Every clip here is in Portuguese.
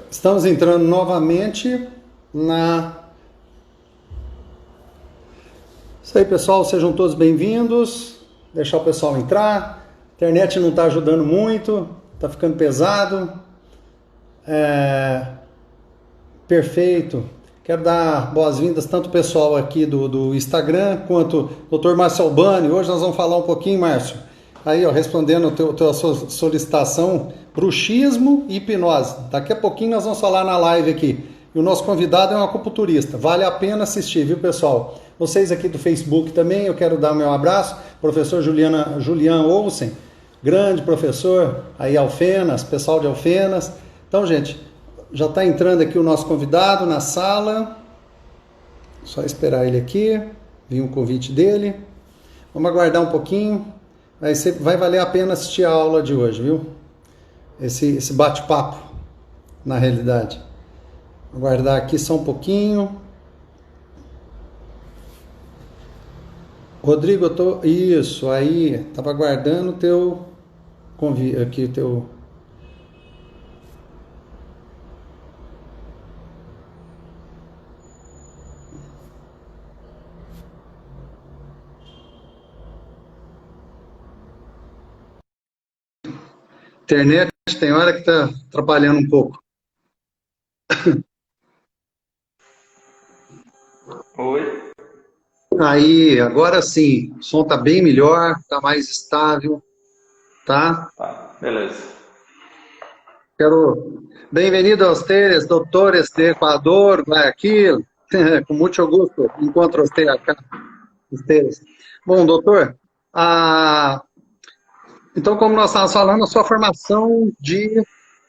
Estamos entrando novamente na. Isso aí, pessoal, sejam todos bem-vindos. Deixar o pessoal entrar. A internet não está ajudando muito, está ficando pesado. Perfeito. Quero dar boas-vindas tanto ao pessoal aqui do Instagram quanto o Dr. Márcio Albani. Hoje nós vamos falar um pouquinho, Márcio. Aí, ó, respondendo a sua solicitação, bruxismo e hipnose. Daqui a pouquinho nós vamos falar na live aqui. E o nosso convidado é um acupunturista. Vale a pena assistir, viu, pessoal? Vocês aqui do Facebook também, eu quero dar meu abraço. Professor Julian Olsen, grande professor, aí Alfenas, pessoal de Alfenas. Então, gente, já está entrando aqui o nosso convidado na sala. Só esperar ele aqui. Vi um convite dele. Vamos aguardar um pouquinho. Vai valer a pena assistir a aula de hoje, viu? Esse bate-papo, na realidade. Vou aguardar aqui só um pouquinho. Rodrigo, Isso, aí. Estava aguardando o teu convite aqui, o teu. Internet tem hora que está atrapalhando um pouco. Oi. Aí, agora sim, o som está bem melhor, está mais estável, tá? Tá, beleza. Bem-vindo a ustedes, doutores de Ecuador, Guayaquil. Com muito gosto encontro você acá, ustedes. Bom, doutor, então, como nós estávamos falando, a sua formação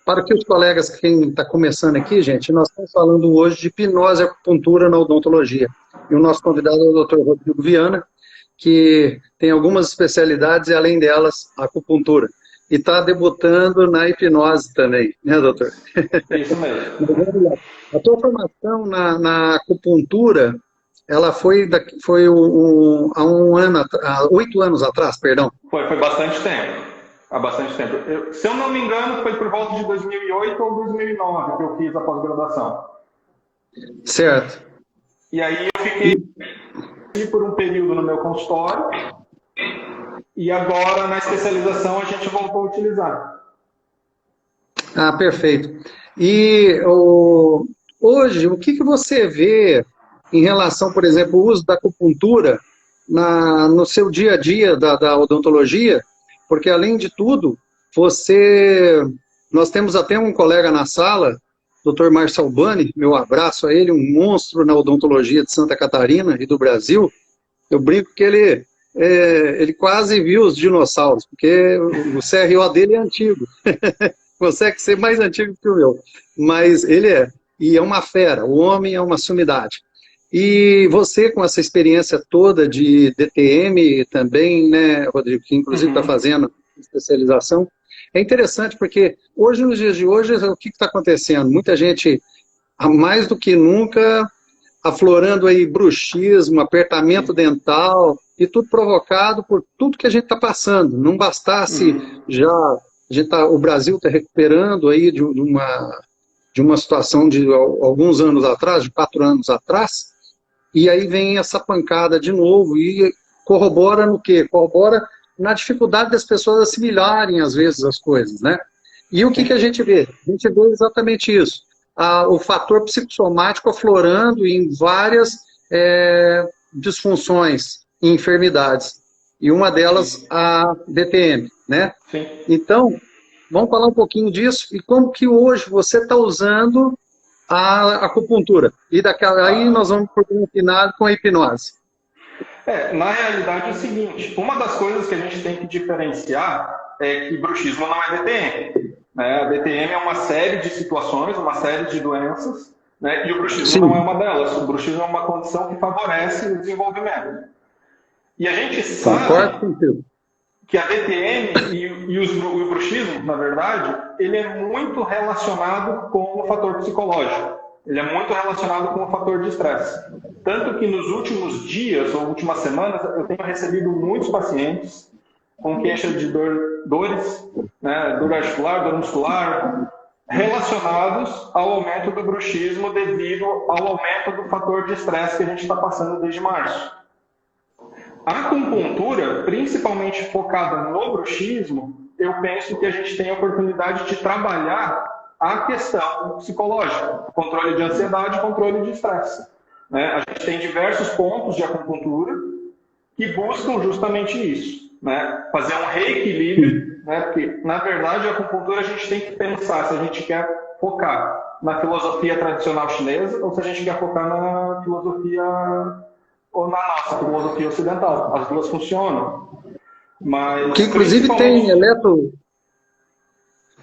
para que os colegas, quem está começando aqui, gente, nós estamos falando hoje de hipnose e acupuntura na odontologia. E o nosso convidado é o Dr. Rodrigo Viana, que tem algumas especialidades e, além delas, a acupuntura. E está debutando na hipnose também, né, doutor? Isso mesmo. A tua formação na acupuntura, ela foi há 8 anos atrás, perdão. Foi bastante tempo. Há bastante tempo. Se eu não me engano, foi por volta de 2008 ou 2009 que eu fiz a pós-graduação. Certo. E aí eu fiquei por um período no meu consultório e agora na especialização a gente voltou a utilizar. Perfeito. E hoje, o que você vê em relação, por exemplo, ao uso da acupuntura no seu dia a dia da odontologia? Porque, além de tudo, nós temos até um colega na sala, Dr. Márcio Albani, meu abraço a ele, um monstro na odontologia de Santa Catarina e do Brasil. Eu brinco que ele quase viu os dinossauros, porque o CRO dele é antigo. Consegue ser mais antigo que o meu, mas ele é. E é uma fera, o homem é uma sumidade. E você, com essa experiência toda de DTM também, né, Rodrigo, que inclusive está fazendo especialização, é interessante porque hoje, nos dias de hoje, o que está acontecendo? Muita gente, mais do que nunca, aflorando aí bruxismo, apertamento dental, e tudo provocado por tudo que a gente está passando. Não bastasse já o Brasil está recuperando aí de uma situação de alguns anos atrás, de 4 anos atrás, e aí vem essa pancada de novo e corrobora no quê? Corrobora na dificuldade das pessoas assimilarem, às vezes, as coisas, né? E o que a gente vê? A gente vê exatamente isso. O fator psicossomático aflorando em várias disfunções e enfermidades. E uma delas, a DTM, né? Sim. Então, vamos falar um pouquinho disso e como que hoje você está usando a acupuntura. E aí nós vamos por um final com a hipnose. Na realidade é o seguinte, uma das coisas que a gente tem que diferenciar é que bruxismo não é DTM. Né? A DTM é uma série de situações, uma série de doenças, né? E o bruxismo não é uma delas. O bruxismo é uma condição que favorece o desenvolvimento. E a gente sabe que a DTM e o bruxismo, na verdade, ele é muito relacionado com o fator psicológico. Ele é muito relacionado com o fator de estresse. Tanto que nos últimos dias ou últimas semanas, eu tenho recebido muitos pacientes com queixa de dores, né, dor articular, dor muscular, relacionados ao aumento do bruxismo devido ao aumento do fator de estresse que a gente está passando desde março. A acupuntura, principalmente focada no bruxismo, eu penso que a gente tem a oportunidade de trabalhar a questão psicológica, controle de ansiedade, controle de estresse. Né? A gente tem diversos pontos de acupuntura que buscam justamente isso, né? Fazer um reequilíbrio, né? Porque, na verdade, a acupuntura a gente tem que pensar se a gente quer focar na filosofia tradicional chinesa ou se a gente quer focar na filosofia ou na nossa filosofia ocidental. As duas funcionam. Mas, que inclusive tem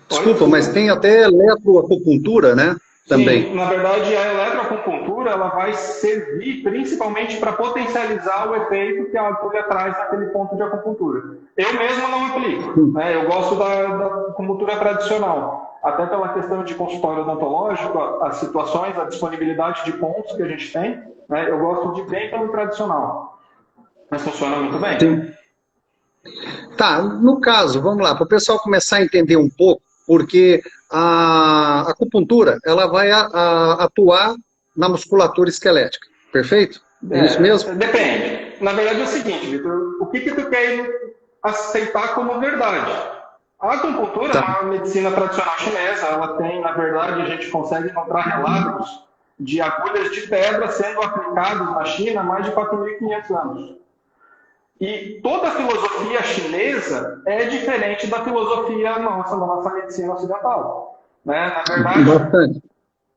Desculpa, mas tem até eletroacupuntura, né? Também. Sim, na verdade, a eletroacupuntura ela vai servir principalmente para potencializar o efeito que a agulha traz naquele ponto de acupuntura. Eu mesmo não aplico, né? Eu gosto da acupuntura tradicional, até pela questão de consultório odontológico, as situações, a disponibilidade de pontos que a gente tem, né? Eu gosto de bem pelo tradicional, mas funciona muito bem. Sim. Tá, no caso, vamos lá, para o pessoal começar a entender um pouco, porque a acupuntura ela vai atuar na musculatura esquelética, perfeito? É isso mesmo? Depende. Na verdade é o seguinte, Vitor, o que tu quer aceitar como verdade? A acupuntura é uma medicina tradicional chinesa, ela tem, na verdade, a gente consegue encontrar relatos de agulhas de pedra sendo aplicadas na China há mais de 4.500 anos. E toda a filosofia chinesa é diferente da filosofia nossa, da nossa medicina ocidental. Né? Na verdade,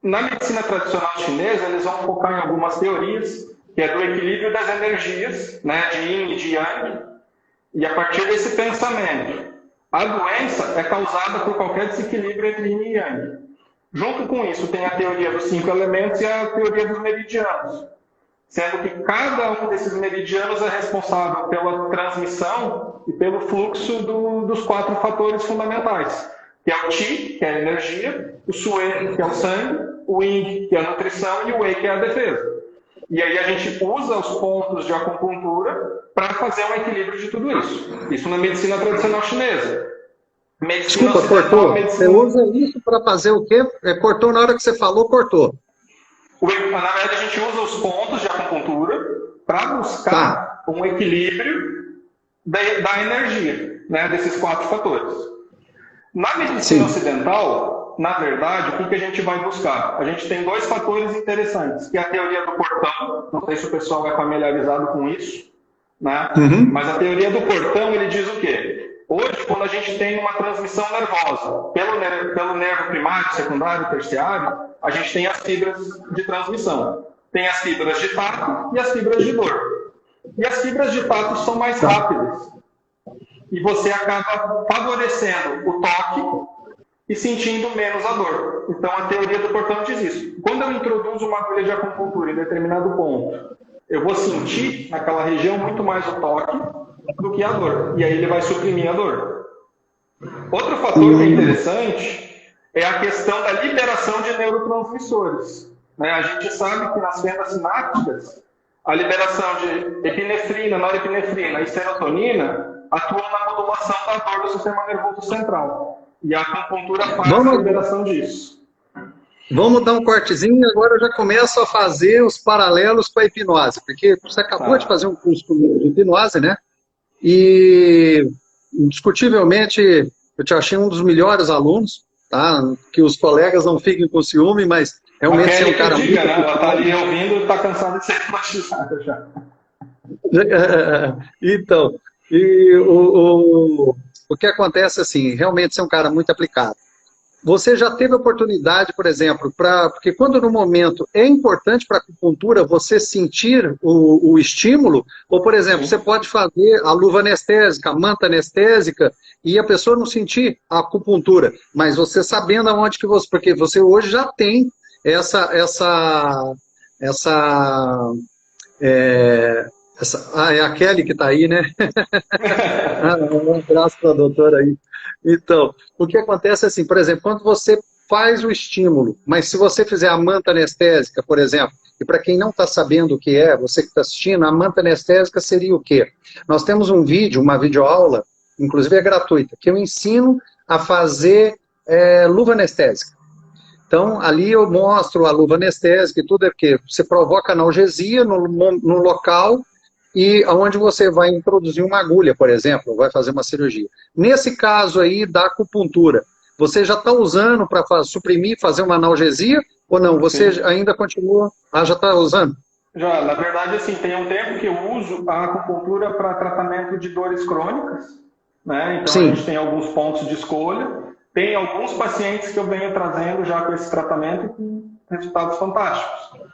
na medicina tradicional chinesa, eles vão focar em algumas teorias, que é do equilíbrio das energias, né, de yin e de yang, e a partir desse pensamento, a doença é causada por qualquer desequilíbrio entre yin e yang. Junto com isso, tem a teoria dos 5 elementos e a teoria dos meridianos, sendo que cada um desses meridianos é responsável pela transmissão e pelo fluxo dos 4 fatores fundamentais, que é o Qi, que é a energia, o Sui, que é o sangue, o Ying, que é a nutrição, e o Wei, que é a defesa. E aí a gente usa os pontos de acupuntura para fazer um equilíbrio de tudo isso. Isso na medicina tradicional chinesa. Medicina Desculpa, cortou. Você usa isso para fazer o quê? Cortou na hora que você falou, cortou. Na verdade, a gente usa os pontos de acupuntura para buscar um equilíbrio da energia, né, desses 4 fatores. Na medicina ocidental, na verdade, o que a gente vai buscar? A gente tem 2 fatores interessantes, que é a teoria do portão, não sei se o pessoal é familiarizado com isso, né? Mas a teoria do portão, ele diz o quê? Hoje, quando a gente tem uma transmissão nervosa pelo nervo primário, secundário, terciário, a gente tem as fibras de transmissão. Tem as fibras de tato e as fibras de dor. E as fibras de tato são mais rápidas. E você acaba favorecendo o toque e sentindo menos a dor. Então, a teoria do portão diz isso. Quando eu introduzo uma agulha de acupuntura em determinado ponto, eu vou sentir naquela região muito mais o toque do que a dor. E aí ele vai suprimir a dor. Outro fator que é interessante é a questão da liberação de neurotransmissores. Né? A gente sabe que nas fendas sinápticas, a liberação de epinefrina, norepinefrina e serotonina atuam na modulação da dor do sistema nervoso central. E a acupuntura faz a liberação disso. Vamos dar um cortezinho e agora eu já começo a fazer os paralelos com a hipnose, porque você acabou de fazer um curso de hipnose, né? E, indiscutivelmente, eu te achei um dos melhores alunos, tá? Que os colegas não fiquem com ciúme, mas realmente você é um cara muito... Ela está ali ouvindo e está cansada de ser hipnotizada já. Então, e o que acontece assim, realmente você é um cara muito aplicado. Você já teve oportunidade, por exemplo, porque quando no momento é importante para a acupuntura você sentir o estímulo, ou por exemplo, você pode fazer a luva anestésica, a manta anestésica, e a pessoa não sentir a acupuntura, mas você sabendo aonde que você... Porque você hoje já tem é a Kelly que está aí, né? Um abraço para a doutora aí. Então, o que acontece é assim, por exemplo, quando você faz o estímulo, mas se você fizer a manta anestésica, por exemplo, e para quem não está sabendo o que é, você que está assistindo, a manta anestésica seria o quê? Nós temos um vídeo, uma videoaula, inclusive é gratuita, que eu ensino a fazer luva anestésica. Então, ali eu mostro a luva anestésica e tudo, é porque você provoca analgesia no local e onde você vai introduzir uma agulha, por exemplo, vai fazer uma cirurgia. Nesse caso aí da acupuntura, você já está usando para suprimir, fazer uma analgesia ou não? Você Sim. ainda continua? Ah, já está usando? Já, na verdade, assim, tem um tempo que eu uso a acupuntura para tratamento de dores crônicas, né? Então a Sim, gente tem alguns pontos de escolha. Tem alguns pacientes que eu venho trazendo já com esse tratamento com resultados fantásticos.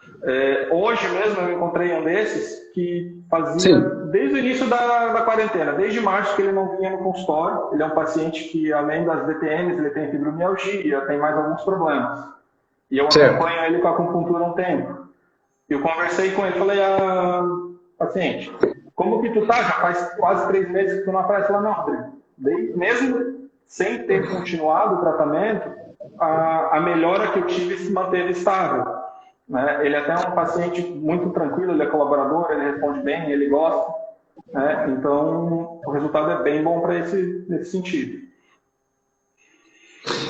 Hoje mesmo eu encontrei um desses que fazia sim, desde o início da quarentena, desde março que ele não vinha no consultório. Ele é um paciente que, além das DTMs, ele tem fibromialgia, tem mais alguns problemas. E eu certo. acompanho ele com a acupuntura há um tempo. Eu conversei com ele, falei, paciente, como que tu tá? Já faz quase 3 meses que tu não aparece lá, não, Rodrigo. Mesmo sem ter continuado o tratamento, a melhora que eu tive se manteve estável. Né? Ele é até um paciente muito tranquilo, ele é colaborador, ele responde bem, ele gosta. Né? Então, o resultado é bem bom para nesse sentido.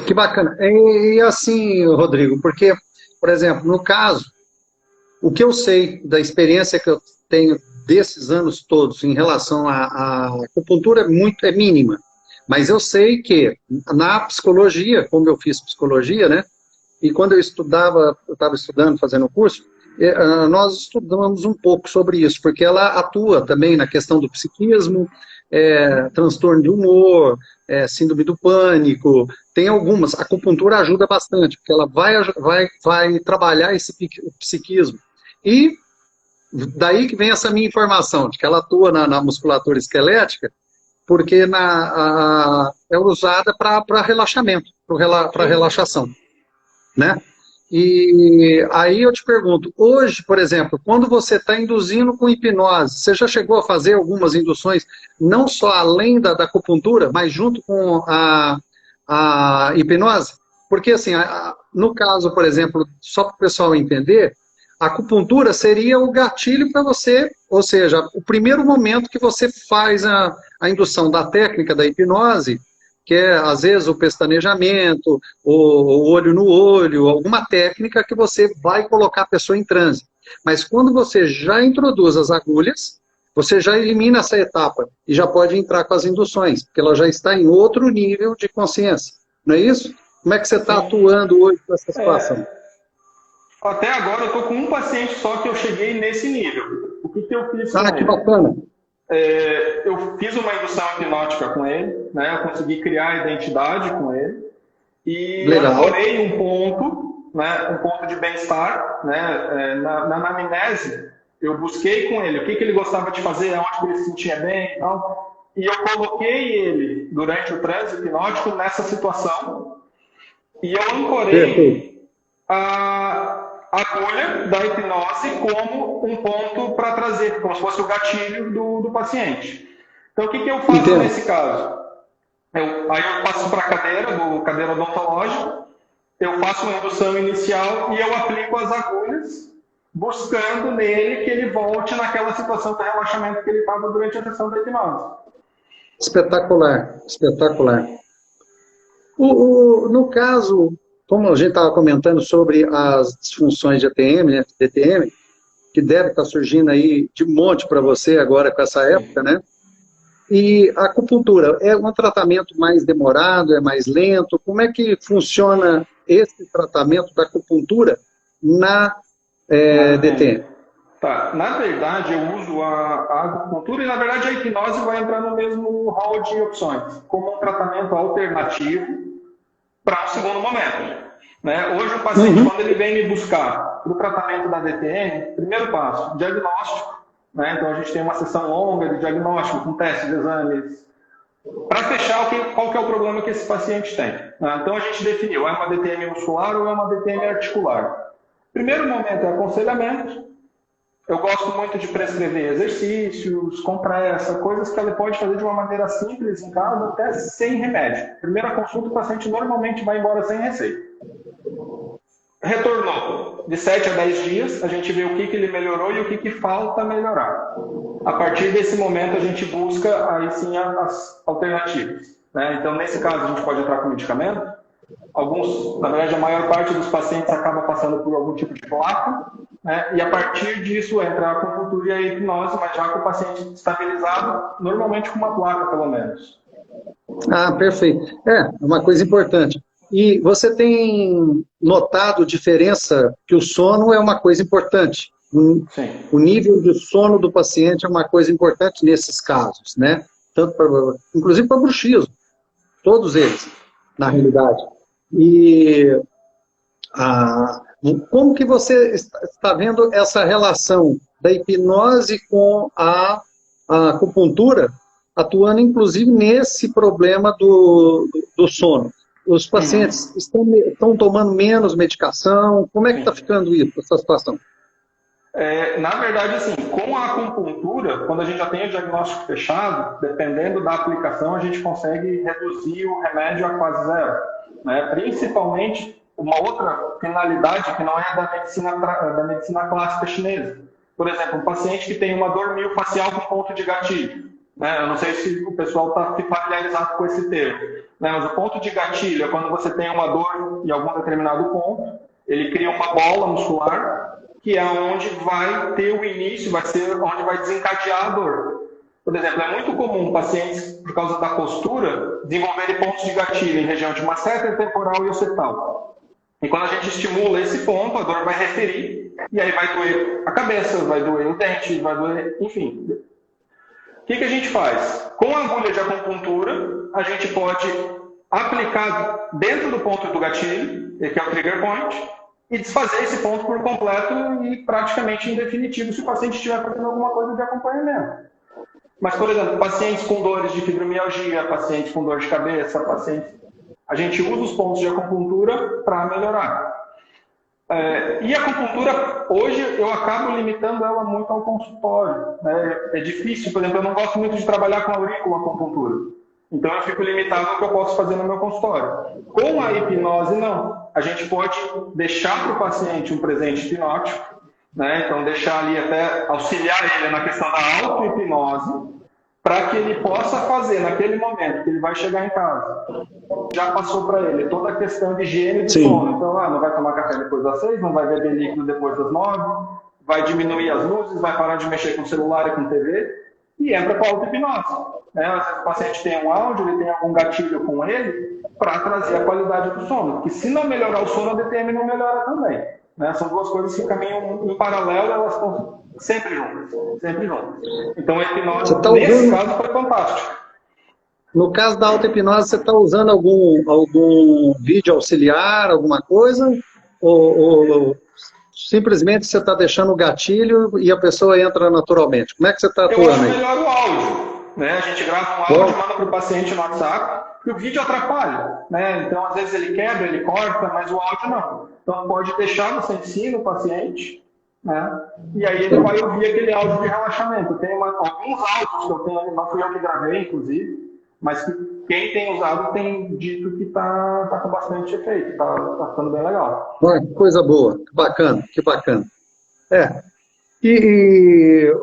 Que bacana. E assim, Rodrigo, porque, por exemplo, no caso, o que eu sei da experiência que eu tenho desses anos todos em relação à acupuntura é mínima. Mas eu sei que na psicologia, como eu fiz psicologia, né? E quando eu estava estudando, fazendo o curso, nós estudamos um pouco sobre isso, porque ela atua também na questão do psiquismo, transtorno de humor, síndrome do pânico, tem algumas. A acupuntura ajuda bastante, porque ela vai trabalhar esse psiquismo. E daí que vem essa minha informação, de que ela atua na musculatura esquelética, porque é usada para relaxamento, para relaxação, né? E aí eu te pergunto, hoje, por exemplo, quando você está induzindo com hipnose, você já chegou a fazer algumas induções, não só além da acupuntura, mas junto com a hipnose? Porque, assim, no caso, por exemplo, só para o pessoal entender, a acupuntura seria o gatilho para você, ou seja, o primeiro momento que você faz a indução da técnica da hipnose, que é, às vezes, o pestanejamento, o olho no olho, alguma técnica que você vai colocar a pessoa em transe. Mas quando você já introduz as agulhas, você já elimina essa etapa e já pode entrar com as induções, porque ela já está em outro nível de consciência. Não é isso? Como é que você está Sim. atuando hoje nessa situação? Até agora eu estou com um paciente só que eu cheguei nesse nível. O que eu fiz Ah, com que ele? bacana. Eu fiz uma indução hipnótica com ele, né? Eu consegui criar a identidade com ele e Legal. ancorei um ponto, né? Um ponto de bem-estar, né? Na anamnese, eu busquei com ele o que ele gostava de fazer, onde ele se sentia bem e tal. E eu coloquei ele, durante o transe hipnótico, nessa situação e eu Perfeito. ancorei a agulha da hipnose como um ponto para trazer, como se fosse o gatilho do paciente. Então, o que eu faço Entendo. nesse caso? Aí eu passo para a cadeira odontológica, eu faço uma indução inicial e eu aplico as agulhas, buscando nele que ele volte naquela situação de relaxamento que ele estava durante a sessão da hipnose. Espetacular, espetacular. No caso, como a gente estava comentando sobre as disfunções de ATM, né, DTM, que deve estar surgindo aí de monte para você agora com essa Sim. época, né? E a acupuntura é um tratamento mais demorado, é mais lento? Como é que funciona esse tratamento da acupuntura na Na DTM? DTM. Tá. Na verdade, eu uso a acupuntura e, na verdade, a hipnose vai entrar no mesmo hall de opções, como um tratamento alternativo para um segundo momento. Né? Hoje, o paciente, Uhum. quando ele vem me buscar para o tratamento da DTM, primeiro passo, diagnóstico. Né? Então, a gente tem uma sessão longa de diagnóstico, com testes de exames, para fechar qual que é o problema que esse paciente tem. Né? Então, a gente definiu, é uma DTM muscular ou é uma DTM articular. Primeiro momento é aconselhamento. Eu gosto muito de prescrever exercícios, compressa, coisas que ela pode fazer de uma maneira simples em casa, até sem remédio. Primeira consulta, o paciente normalmente vai embora sem receita. Retornou. De 7 a 10 dias, a gente vê o que ele melhorou e o que falta melhorar. A partir desse momento, a gente busca, aí sim, as alternativas. Né? Então, nesse caso, a gente pode entrar com medicamento. Alguns, na verdade, a maior parte dos pacientes acaba passando por algum tipo de placa, né? E a partir disso entra a acupuntura e a hipnose, mas já com o paciente estabilizado, normalmente com uma placa, pelo menos. Ah, perfeito. É, uma coisa importante. E você tem notado diferença que o sono é uma coisa importante. Sim. O nível de sono do paciente é uma coisa importante nesses casos, né? Tanto pra, inclusive para bruxismo, todos eles, na realidade. E ah, como que você está vendo essa relação da hipnose com a acupuntura, atuando inclusive nesse problema do sono? Os pacientes Uhum. estão tomando menos medicação? Como é que está Sim. ficando isso, essa situação? Na verdade, assim, com a acupuntura, quando a gente já tem o diagnóstico fechado, dependendo da aplicação, a gente consegue reduzir o remédio a quase zero, né? Principalmente, uma outra finalidade que não é da medicina clássica chinesa. Por exemplo, um paciente que tem uma dor miofascial com ponto de gatilho, né? Eu não sei se o pessoal está familiarizado com esse termo, né? Mas o ponto de gatilho é quando você tem uma dor em algum determinado ponto, ele cria uma bola muscular, que é onde vai ter o início, vai ser onde vai desencadear a dor. Por exemplo, é muito comum pacientes, por causa da postura, desenvolverem pontos de gatilho em região de masseter, temporal e occipital. E quando a gente estimula esse ponto, a dor vai referir, e aí vai doer a cabeça, vai doer o dente, vai doer, enfim. O que a gente faz? Com a agulha de acupuntura, a gente pode aplicar dentro do ponto do gatilho, que é o trigger point, e desfazer esse ponto por completo e praticamente em definitivo se o paciente estiver fazendo alguma coisa de acompanhamento. Mas, por exemplo, pacientes com dores de fibromialgia, pacientes com dor de cabeça, pacientes... A gente usa os pontos de acupuntura para melhorar. E a acupuntura, hoje, eu acabo limitando ela muito ao consultório, né? É difícil, por exemplo, eu não gosto muito de trabalhar com aurícula acupuntura. Então, eu fico limitado ao que eu posso fazer no meu consultório. Com a hipnose, não. A gente pode deixar para o paciente um presente hipnótico, né? Então, deixar ali até auxiliar ele na questão da auto-hipnose, para que ele possa fazer naquele momento que ele vai chegar em casa. Já passou para ele toda a questão de higiene do sono. Então, não vai tomar café depois das 6, não vai beber líquido depois das 9, vai diminuir as luzes, vai parar de mexer com celular e com TV, e entra com a auto-hipnose. Às vezes o paciente tem um áudio, ele tem algum gatilho com ele, para trazer a qualidade do sono. Porque se não melhorar o sono, a DTM não melhora também. São duas coisas que caminham em paralelo, elas estão sempre juntas. Sempre juntas. Então, a hipnose, nesse caso, foi fantástico. No caso da auto-hipnose, você está usando algum vídeo auxiliar, alguma coisa? Ou simplesmente você está deixando o gatilho e a pessoa entra naturalmente? Como é que você está atuando aí? Eu acho melhor o áudio. A gente grava um áudio, manda para o paciente no WhatsApp, e o vídeo atrapalha. Então, às vezes ele quebra, ele corta, mas o áudio não. Então, pode deixar no ensino o paciente, e aí ele vai ouvir aquele áudio de relaxamento. Tem alguns áudios que eu tenho, não fui eu que gravei, inclusive, mas que quem tem usado tem dito que está com bastante efeito, está ficando bem legal. Que coisa boa, que bacana, que bacana. E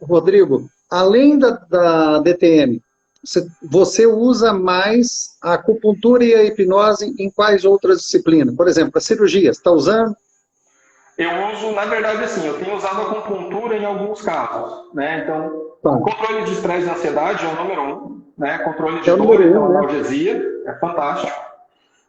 Rodrigo, além da DTM, você usa mais a acupuntura e a hipnose em quais outras disciplinas? Por exemplo, a cirurgia, você está usando? Eu uso, na verdade, assim, eu tenho usado a acupuntura em alguns casos, Então, o controle de estresse e ansiedade é o número 1, Controle de dor e analgesia, é fantástico.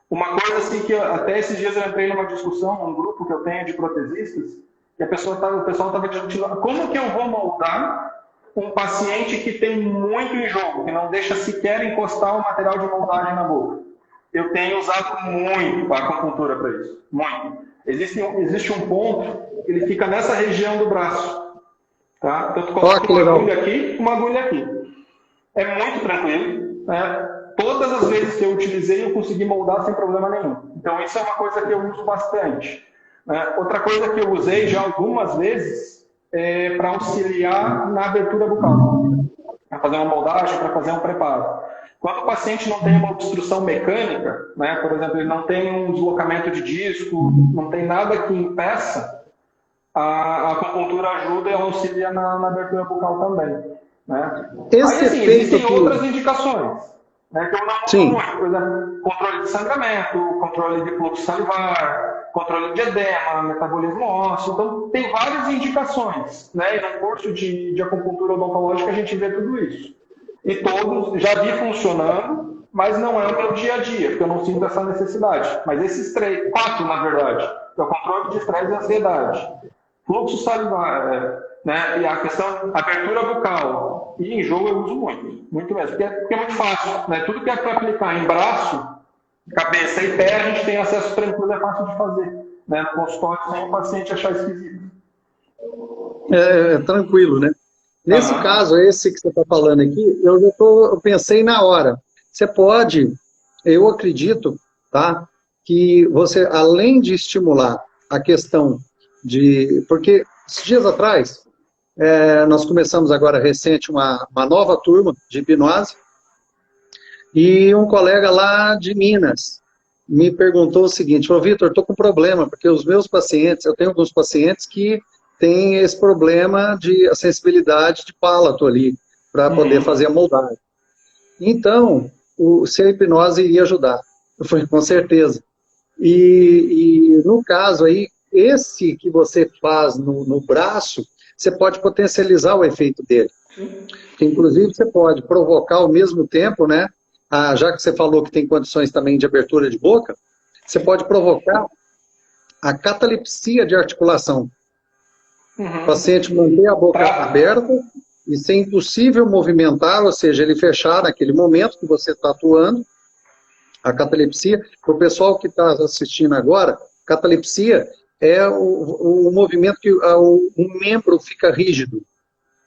Uma coisa assim que até esses dias eu entrei numa discussão, num grupo que eu tenho de protesistas, e o pessoal estava discutindo como que eu vou moldar um paciente que tem muito enjoo, que não deixa sequer encostar o material de moldagem na boca. Eu tenho usado muito a acupuntura para isso, muito. Existe um ponto que ele fica nessa região do braço, tá? Então, tu coloca uma agulha aqui, uma agulha aqui. É muito tranquilo, Todas as vezes que eu utilizei, eu consegui moldar sem problema nenhum. Então, isso é uma coisa que eu uso bastante. Outra coisa que eu usei já algumas vezes é para auxiliar na abertura bucal, para fazer uma moldagem, para fazer um preparo. Quando o paciente não tem uma obstrução mecânica, por exemplo, ele não tem um deslocamento de disco, não tem nada que impeça, a acupuntura ajuda e auxilia na abertura bucal também. Aí, assim, existem outras indicações. né, que eu não uso Sim. muito. Por exemplo, controle de sangramento, controle de fluxo salivar, controle de edema, metabolismo ósseo. Então, tem várias indicações, né? E no curso de acupuntura odontológica a gente vê tudo isso. E todos já vi funcionando, mas não é o meu dia a dia, porque eu não sinto essa necessidade. Mas esses 4, na verdade, que é o controle de estresse e ansiedade, fluxo salivar, né, e a questão abertura bucal e enjoo eu uso muito mesmo, porque é muito fácil, né? Tudo que é para aplicar em braço, cabeça e pé, a gente tem acesso tranquilo, é fácil de fazer, né? No consultório sem o paciente achar esquisito. Tranquilo, né? Nesse caso, esse que você está falando aqui, eu pensei na hora. Você pode, eu acredito, tá, que você, além de estimular a questão de... Porque, dias atrás, nós começamos agora recente uma nova turma de hipnose, e um colega lá de Minas me perguntou o seguinte: falou, Vitor, estou com problema, porque os meus pacientes, eu tenho alguns pacientes que têm esse problema de sensibilidade de palato ali, para poder fazer a moldagem. Então, se a hipnose iria ajudar. Eu falei, com certeza. E no caso aí, esse que você faz no braço, você pode potencializar o efeito dele. Que, inclusive, você pode provocar ao mesmo tempo, né? Já que você falou que tem condições também de abertura de boca, você pode provocar a catalepsia de articulação. O paciente manter a boca aberta e ser impossível movimentar, ou seja, ele fechar naquele momento que você está atuando. A catalepsia, para o pessoal que está assistindo agora, catalepsia é o movimento que o membro fica rígido.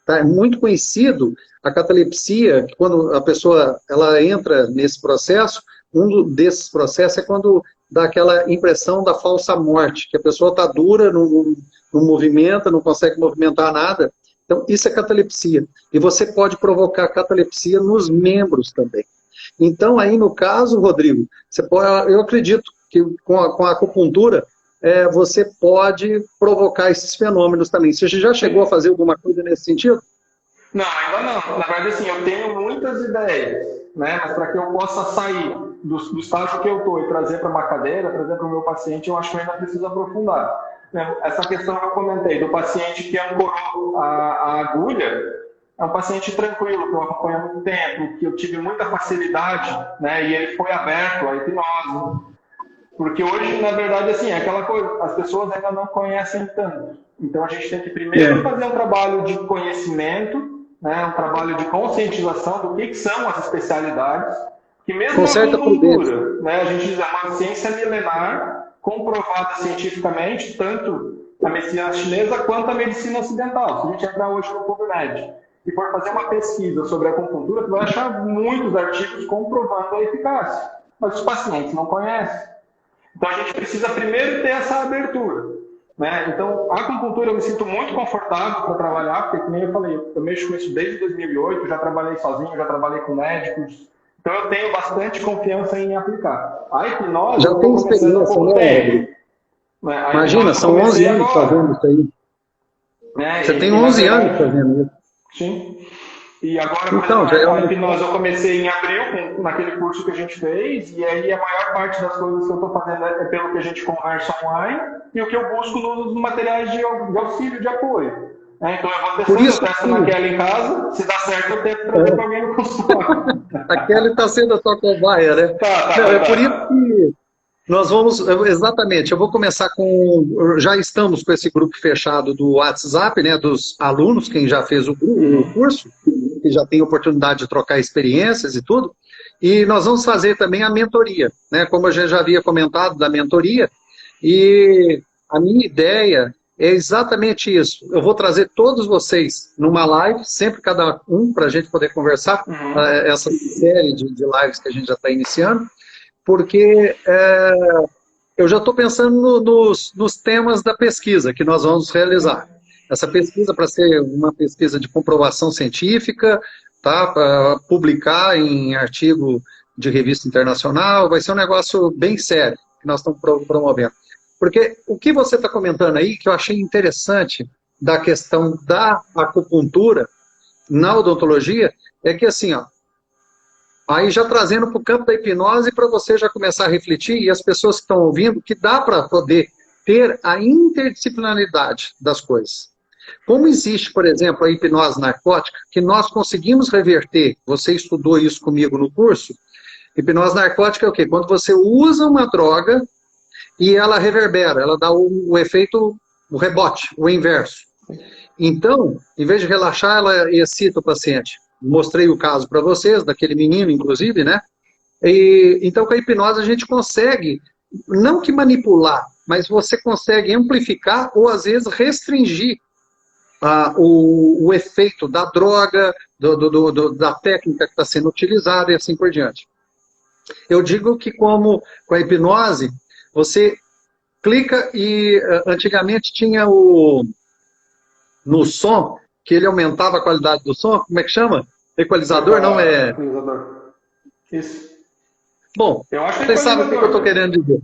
Tá? É muito conhecido a catalepsia, que quando a pessoa ela entra nesse processo, um desses processos é quando dá aquela impressão da falsa morte, que a pessoa está dura, não movimenta, não consegue movimentar nada. Então, isso é catalepsia. E você pode provocar catalepsia nos membros também. Então, aí no caso, Rodrigo, eu acredito que com a acupuntura, você pode provocar esses fenômenos também. Você já chegou a fazer alguma coisa nesse sentido? Não, ainda não. Na verdade, assim, eu tenho muitas ideias, né? Mas para que eu possa sair do estágio que eu estou e trazer para uma cadeira, trazer para o meu paciente, eu acho que eu ainda preciso aprofundar. Essa questão que eu comentei, do paciente que ancorou a agulha, é um paciente tranquilo, que eu acompanho há muito tempo, que eu tive muita facilidade, né? E ele foi aberto à hipnose. Porque hoje, na verdade, assim, é aquela coisa, as pessoas ainda não conhecem tanto. Então, a gente tem que primeiro fazer um trabalho de conhecimento, né, um trabalho de conscientização do que são as especialidades, que mesmo a acupuntura, né, a gente diz, é uma ciência milenar, comprovada cientificamente, tanto a medicina chinesa quanto a medicina ocidental. Se a gente entrar hoje no PubMed e for fazer uma pesquisa sobre a acupuntura, você vai achar muitos artigos comprovando a eficácia. Mas os pacientes não conhecem. Então, a gente precisa primeiro ter essa abertura. Né? Então, a acupuntura eu me sinto muito confortável para trabalhar, porque, como eu falei, eu mexo com isso desde 2008, já trabalhei sozinho, já trabalhei com médicos, então eu tenho bastante confiança em aplicar. A hipnose, já tem experiência, né? Imagina, são 11 anos fazendo isso aí. Né? Você tem 11 anos fazendo isso. Sim. E agora, por exemplo, a hipnose eu comecei em abril, naquele curso que a gente fez, e aí a maior parte das coisas que eu estou fazendo é pelo que a gente conversa online e o que eu busco nos materiais de auxílio, de apoio. Então eu vou testando a Kelly em casa, se dá certo eu tento trazer para alguém no consultório. A Kelly está sendo a tua cobaia, né? É por isso que nós vamos, exatamente, eu vou começar já estamos com esse grupo fechado do WhatsApp, né, dos alunos, quem já fez o curso, que já tem oportunidade de trocar experiências e tudo, e nós vamos fazer também a mentoria, né, como a gente já havia comentado da mentoria, e a minha ideia é exatamente isso, eu vou trazer todos vocês numa live, sempre cada um, para a gente poder conversar, essa série de lives que a gente já está iniciando, porque eu já estou pensando nos temas da pesquisa que nós vamos realizar. Essa pesquisa, para ser uma pesquisa de comprovação científica, tá, para publicar em artigo de revista internacional, vai ser um negócio bem sério que nós estamos promovendo. Porque o que você está comentando aí, que eu achei interessante da questão da acupuntura na odontologia, é que assim, ó, Aí já trazendo para o campo da hipnose para você já começar a refletir, e as pessoas que estão ouvindo, que dá para poder ter a interdisciplinaridade das coisas. Como existe, por exemplo, a hipnose narcótica, que nós conseguimos reverter, você estudou isso comigo no curso, hipnose narcótica é o quê? Quando você usa uma droga e ela reverbera, ela dá o efeito, o rebote, o inverso. Então, em vez de relaxar, ela excita o paciente. Mostrei o caso para vocês, daquele menino, inclusive, né? Então, com a hipnose, a gente consegue, não que manipular, mas você consegue amplificar ou, às vezes, restringir o efeito da droga, da técnica que está sendo utilizada e assim por diante. Eu digo que, como com a hipnose, você clica e antigamente tinha no som, que ele aumentava a qualidade do som, como é que chama? Equalizador, não é? Equalizador. Isso. Bom, vocês sabem o que eu estou querendo dizer.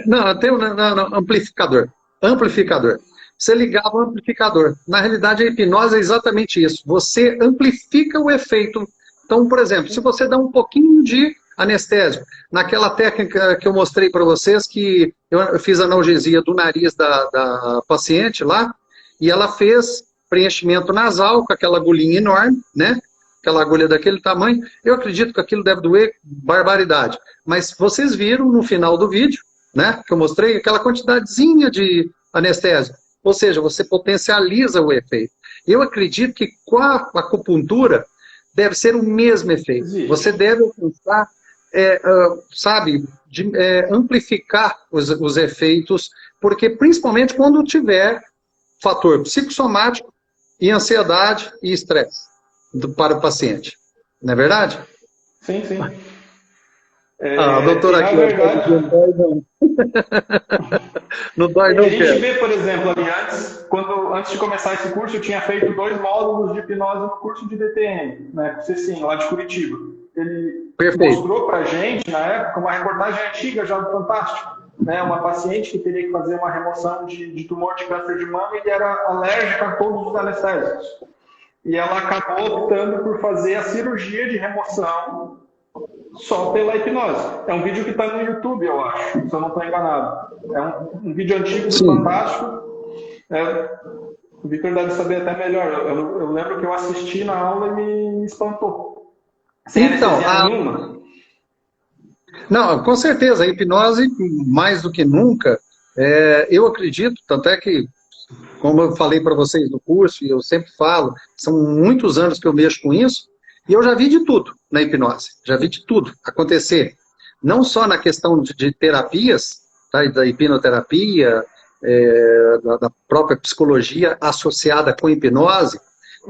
Não, tem não, amplificador. Amplificador. Você ligava o amplificador. Na realidade, a hipnose é exatamente isso. Você amplifica o efeito. Então, por exemplo, se você dá um pouquinho de anestésico, naquela técnica que eu mostrei para vocês, que eu fiz analgesia do nariz da paciente lá, e ela fez preenchimento nasal com aquela agulhinha enorme, né? Aquela agulha daquele tamanho. Eu acredito que aquilo deve doer barbaridade. Mas vocês viram no final do vídeo, né? Que eu mostrei, aquela quantidadezinha de anestésia. Ou seja, você potencializa o efeito. Eu acredito que com a acupuntura deve ser o mesmo efeito. Você deve alcançar, amplificar os efeitos, porque principalmente quando tiver fator psicossomático e ansiedade e estresse para o paciente. Não é verdade? Sim, sim. Doutor, aqui, verdade, não dói não, a gente vê, por exemplo, ali antes de começar esse curso, eu tinha feito 2 módulos de hipnose no curso de DTM, né, Cecinho, lá de Curitiba. Ele mostrou pra gente, na época, uma reportagem antiga já do Fantástico, né, uma paciente que teria que fazer uma remoção de tumor de câncer de mama e era alérgica a todos os anestésicos. E ela acabou optando por fazer a cirurgia de remoção só pela hipnose. É um vídeo que está no YouTube, eu acho, se eu não estou enganado. É um vídeo antigo do Fantástico. O Victor deve saber até melhor. Eu lembro que eu assisti na aula e me espantou. Sem anestesia nenhuma. Não, com certeza, a hipnose, mais do que nunca, eu acredito, tanto é que, como eu falei para vocês no curso, e eu sempre falo, são muitos anos que eu mexo com isso, e eu já vi de tudo na hipnose, já vi de tudo acontecer. Não só na questão de terapias, tá, da hipnoterapia, da própria psicologia associada com hipnose,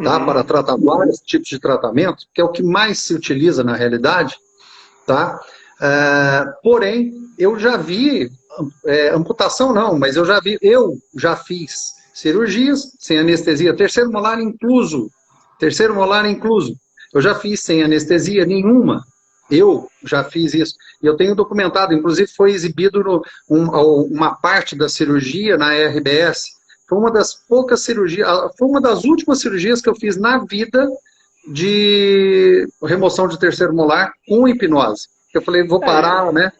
tá, para tratar vários tipos de tratamento, que é o que mais se utiliza na realidade, tá? Porém, eu já vi, amputação não, mas eu já fiz cirurgias sem anestesia, terceiro molar incluso. Eu já fiz sem anestesia nenhuma. Eu já fiz isso. E eu tenho documentado, inclusive foi exibido uma parte da cirurgia na RBS. Foi uma das poucas cirurgias, foi uma das últimas cirurgias que eu fiz na vida de remoção de terceiro molar com hipnose. Eu falei, vou parar, né?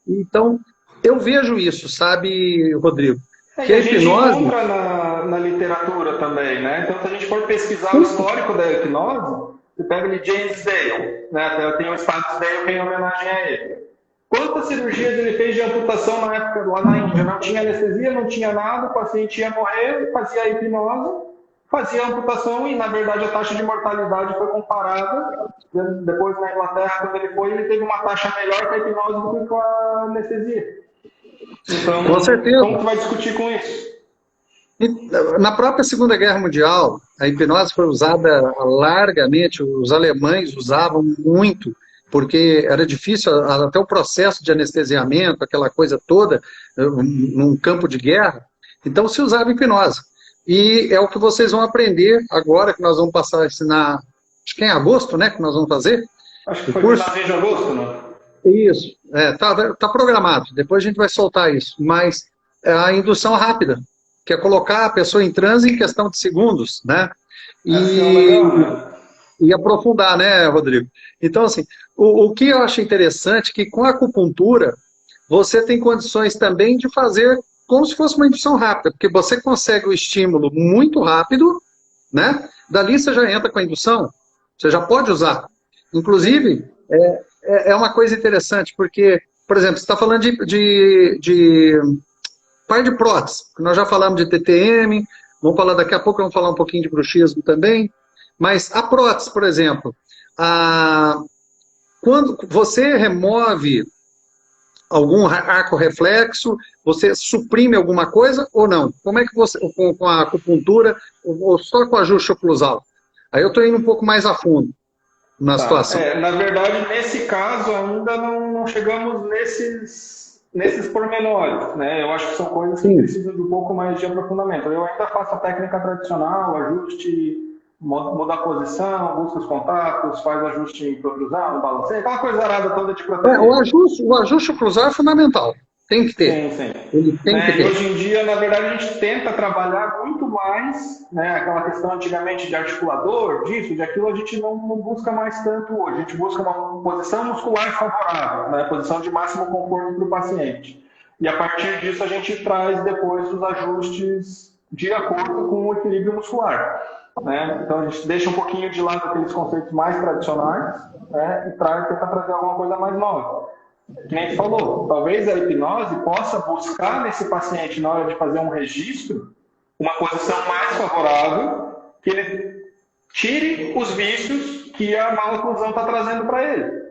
Então, eu vejo isso, sabe, Rodrigo? Que a gente encontra na literatura também, né? Então, se a gente for pesquisar o histórico da hipnose, você pega ali James Dale, né? Tem o Scottsdale que é em homenagem a ele. Quantas cirurgias ele fez de amputação na época lá na Índia? Não tinha anestesia, não tinha nada, o paciente ia morrer, fazia a hipnose, fazia a amputação e, na verdade, a taxa de mortalidade foi comparada. Depois, na Inglaterra, quando ele teve uma taxa melhor com a hipnose do que com a anestesia. Então, com certeza. Como que vai discutir com isso? Na própria Segunda Guerra Mundial, a hipnose foi usada largamente, os alemães usavam muito, porque era difícil, até o processo de anestesiamento, aquela coisa toda, num campo de guerra, então se usava hipnose. E é o que vocês vão aprender agora, que nós vamos passar a ensinar, acho que é em agosto, né, que nós vamos fazer. Acho que foi no mês de agosto, não? Isso, tá programado, depois a gente vai soltar isso, mas a indução rápida, que é colocar a pessoa em transe em questão de segundos, né? e aprofundar, né, Rodrigo? Então, assim, o que eu acho interessante é que com a acupuntura, você tem condições também de fazer como se fosse uma indução rápida, porque você consegue o estímulo muito rápido, né? Dali você já entra com a indução, você já pode usar. Inclusive, é uma coisa interessante, porque, por exemplo, você está falando de par de prótese, nós já falamos de TTM, vamos falar daqui a pouco, vamos falar um pouquinho de bruxismo também, mas a prótese, por exemplo, quando você remove algum arco reflexo, você suprime alguma coisa ou não? Como é que você, com a acupuntura, ou só com ajuste oclusal? Aí eu estou indo um pouco mais a fundo na situação. Na verdade, nesse caso, ainda não chegamos nesses pormenores, né? Eu acho que são coisas que precisam de um pouco mais de aprofundamento. Eu ainda faço a técnica tradicional, ajuste, muda a posição, busca os contatos, faz ajuste em protrusão, balanceio, aquela coisa arada toda de proteger. O ajuste oclusal é fundamental. Tem que ter. Sim. Ele tem que ter. E hoje em dia, na verdade, a gente tenta trabalhar muito mais, né, aquela questão antigamente de articulador, disso, de aquilo, a gente não busca mais tanto hoje. A gente busca uma posição muscular favorável, né, posição de máximo conforto para o paciente. E a partir disso, a gente traz depois os ajustes de acordo com o equilíbrio muscular. Né? Então, a gente deixa um pouquinho de lado aqueles conceitos mais tradicionais, né, e tenta trazer alguma coisa mais nova. Que nem tu falou, talvez a hipnose possa buscar nesse paciente, na hora de fazer um registro, uma posição mais favorável, que ele tire os vícios que a má oclusão está trazendo para ele.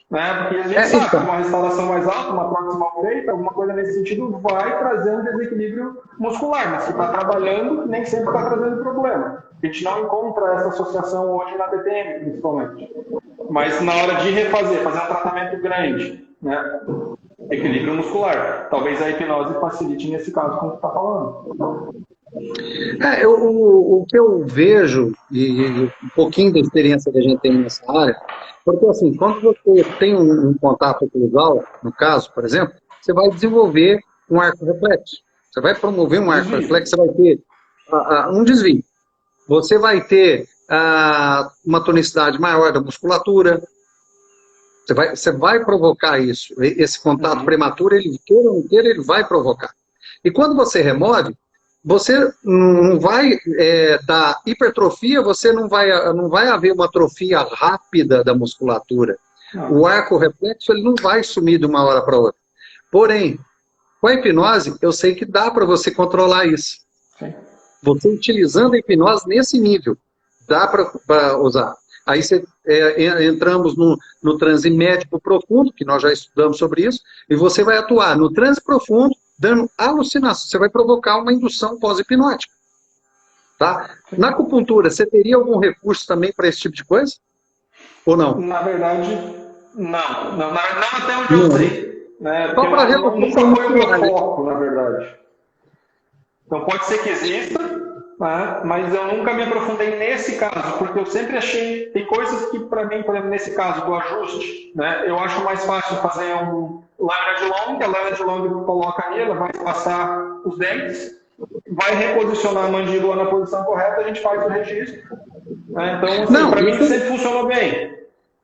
Né? Porque a gente sabe que uma restauração mais alta, uma prótese mal feita, alguma coisa nesse sentido vai trazer um desequilíbrio muscular, mas que está trabalhando nem sempre está trazendo problema. A gente não encontra essa associação hoje na TTM, principalmente. Mas na hora de refazer, fazer um tratamento grande, né? Equilíbrio muscular. Talvez a hipnose facilite nesse caso, como você está falando. O que eu vejo, e um pouquinho da experiência que a gente tem nessa área, porque assim, quando você tem um contato oclusal, no caso, por exemplo, você vai desenvolver um arco reflexo. Você vai promover um arco reflexo, você vai ter um desvio. Você vai ter uma tonicidade maior da musculatura. Você vai provocar isso. Esse contato prematuro, ele queira ou não queira, ele vai provocar. E quando você remove, você não vai dar hipertrofia, você não vai haver uma atrofia rápida da musculatura. O arco reflexo, ele não vai sumir de uma hora para outra. Porém, com a hipnose, eu sei que dá para você controlar isso. Sim. Você utilizando a hipnose nesse nível, dá para usar. Aí entramos no transe médico profundo, que nós já estudamos sobre isso, e você vai atuar no transe profundo, dando alucinação. Você vai provocar uma indução pós-hipnótica. Tá? Na acupuntura, você teria algum recurso também para esse tipo de coisa? Ou não? Na verdade, não. Não até onde eu sei. Né? Só para nunca foi o meu foco, na verdade. Então pode ser que exista, né? Mas eu nunca me aprofundei nesse caso, porque eu sempre achei, tem coisas que para mim, por exemplo, nesse caso do ajuste, né, eu acho mais fácil fazer um lâmina de long, que a lâmina de long coloca ali, ela vai passar os dentes, vai reposicionar a mandíbula na posição correta, a gente faz o registro. Né? Então, assim, para mim sempre funcionou bem.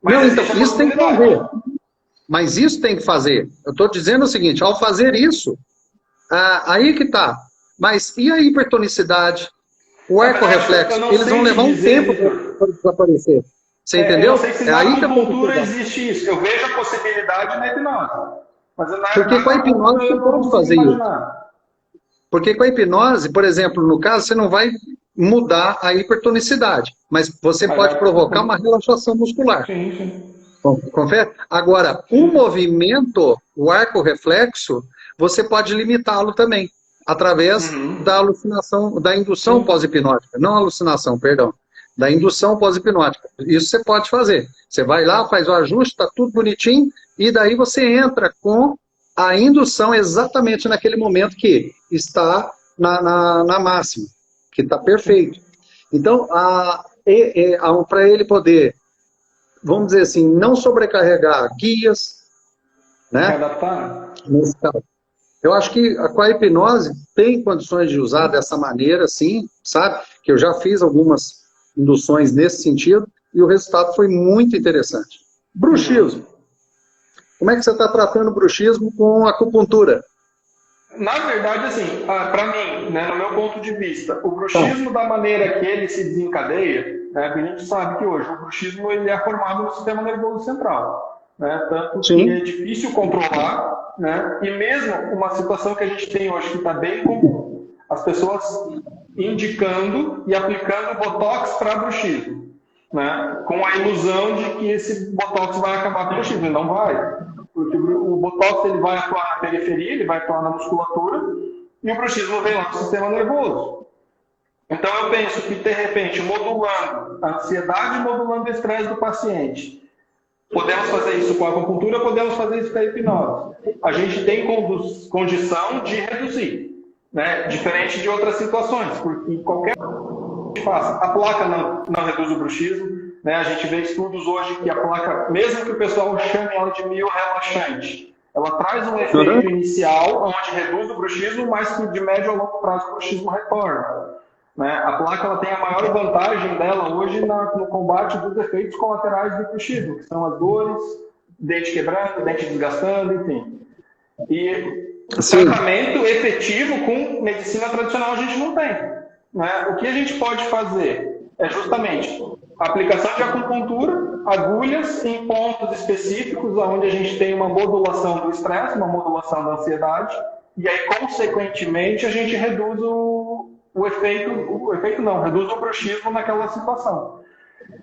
Mas então, isso tem que fazer. Mas isso tem que fazer. Eu estou dizendo o seguinte, ao fazer isso, aí que está. Mas e a hipertonicidade? O arco reflexo? Eles vão levar um tempo para desaparecer. Você entendeu? Eu sei que se na acupuntura existe isso. Eu vejo a possibilidade na hipnose. Porque com a hipnose você pode fazer isso. Porque com a hipnose, por exemplo, no caso, você não vai mudar a hipertonicidade. Mas você pode provocar uma relaxação muscular. Sim. Confere? Agora, o movimento, o arco reflexo, você pode limitá-lo também. Através da alucinação, da indução pós-hipnótica. Não alucinação, perdão. Da indução pós-hipnótica. Isso você pode fazer. Você vai lá, faz o ajuste, está tudo bonitinho, e daí você entra com a indução exatamente naquele momento que está na máxima, que está perfeito. Então, para ele poder, vamos dizer assim, não sobrecarregar guias, né? Nesse caso. Eu acho que com a hipnose tem condições de usar dessa maneira, sim, sabe? Que eu já fiz algumas induções nesse sentido, e o resultado foi muito interessante. Bruxismo. Como é que você está tratando o bruxismo com acupuntura? Na verdade, assim, para mim, né, no meu ponto de vista, o bruxismo da maneira que ele se desencadeia, né, a gente sabe que hoje o bruxismo ele é formado no sistema nervoso central, né, tanto Sim. que é difícil controlar, né, e mesmo uma situação que a gente tem hoje que está bem comum, as pessoas indicando e aplicando botox para bruxismo, né, com a ilusão de que esse botox vai acabar com o bruxismo, e não vai. Porque o botox ele vai atuar na periferia, ele vai atuar na musculatura, e o bruxismo vem lá no sistema nervoso. Então eu penso que, de repente, modulando a ansiedade, modulando o estresse do paciente, podemos fazer isso com a acupuntura, podemos fazer isso com a hipnose. A gente tem condição de reduzir, né? Diferente de outras situações, porque qualquer coisa que a gente faça, a placa não reduz o bruxismo. Né, a gente vê estudos hoje que a placa, mesmo que o pessoal chame ela de miorrelaxante, ela traz um efeito inicial onde reduz o bruxismo, mas que de médio a longo prazo o bruxismo retorna. Né? A placa ela tem a maior vantagem dela hoje no combate dos efeitos colaterais do bruxismo, que são as dores, dente quebrando, dente desgastando, enfim. E tratamento efetivo com medicina tradicional a gente não tem. Né? O que a gente pode fazer é justamente a aplicação de acupuntura, agulhas em pontos específicos, onde a gente tem uma modulação do estresse, uma modulação da ansiedade, e aí, consequentemente, a gente reduz reduz o bruxismo naquela situação.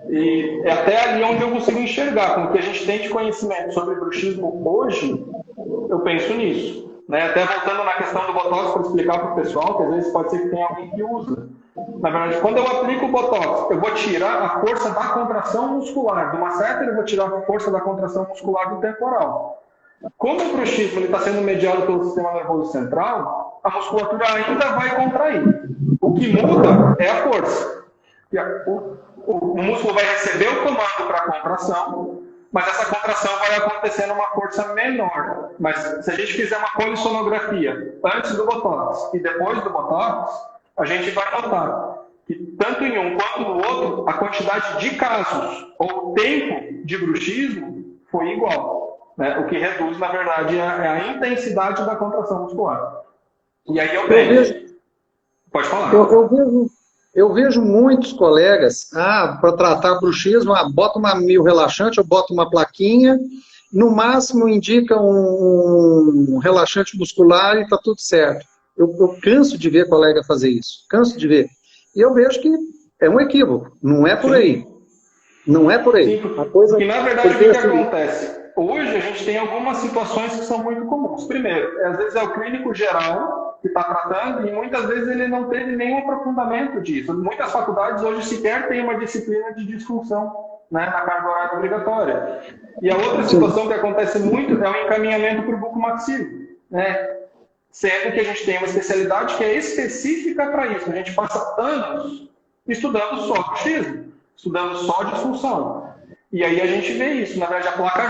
E é até ali onde eu consigo enxergar, com o que a gente tem de conhecimento sobre bruxismo hoje, eu penso nisso. Né? Até voltando na questão do botox, para explicar para o pessoal, que às vezes pode ser que tenha alguém que usa. Na verdade, quando eu aplico o botox, eu vou tirar a força da contração muscular do masseter, eu vou tirar a força da contração muscular do temporal. Como o bruxismo está sendo mediado pelo sistema nervoso central, a musculatura ainda vai contrair. O que muda é a força. O músculo vai receber o comando para a contração, mas essa contração vai acontecer numa força menor. Mas se a gente fizer uma polissonografia antes do botox e depois do botox, a gente vai notar que tanto em um quanto no outro, a quantidade de casos ou tempo de bruxismo foi igual. Né? O que reduz, na verdade, é a intensidade da contração muscular. E aí eu vejo... Pode falar. Eu vejo muitos colegas, para tratar bruxismo, bota uma miorrelaxante, ou bota uma plaquinha, no máximo indica um relaxante muscular e está tudo certo. Eu canso de ver colega fazer isso, canso de ver. E eu vejo que é um equívoco, não é por aí. Não é por aí. Sim, porque na verdade o que acontece? Hoje a gente tem algumas situações que são muito comuns. Primeiro, às vezes é o clínico geral que está tratando e muitas vezes ele não teve nenhum aprofundamento disso. Muitas faculdades hoje sequer têm uma disciplina de disfunção, né, na carga horária obrigatória. E a outra situação que acontece muito é o encaminhamento para o bucomaxilo, né? Sendo que a gente tem uma especialidade que é específica para isso. A gente passa anos estudando só bruxismo, estudando só disfunção. E aí a gente vê isso. Na verdade, a placa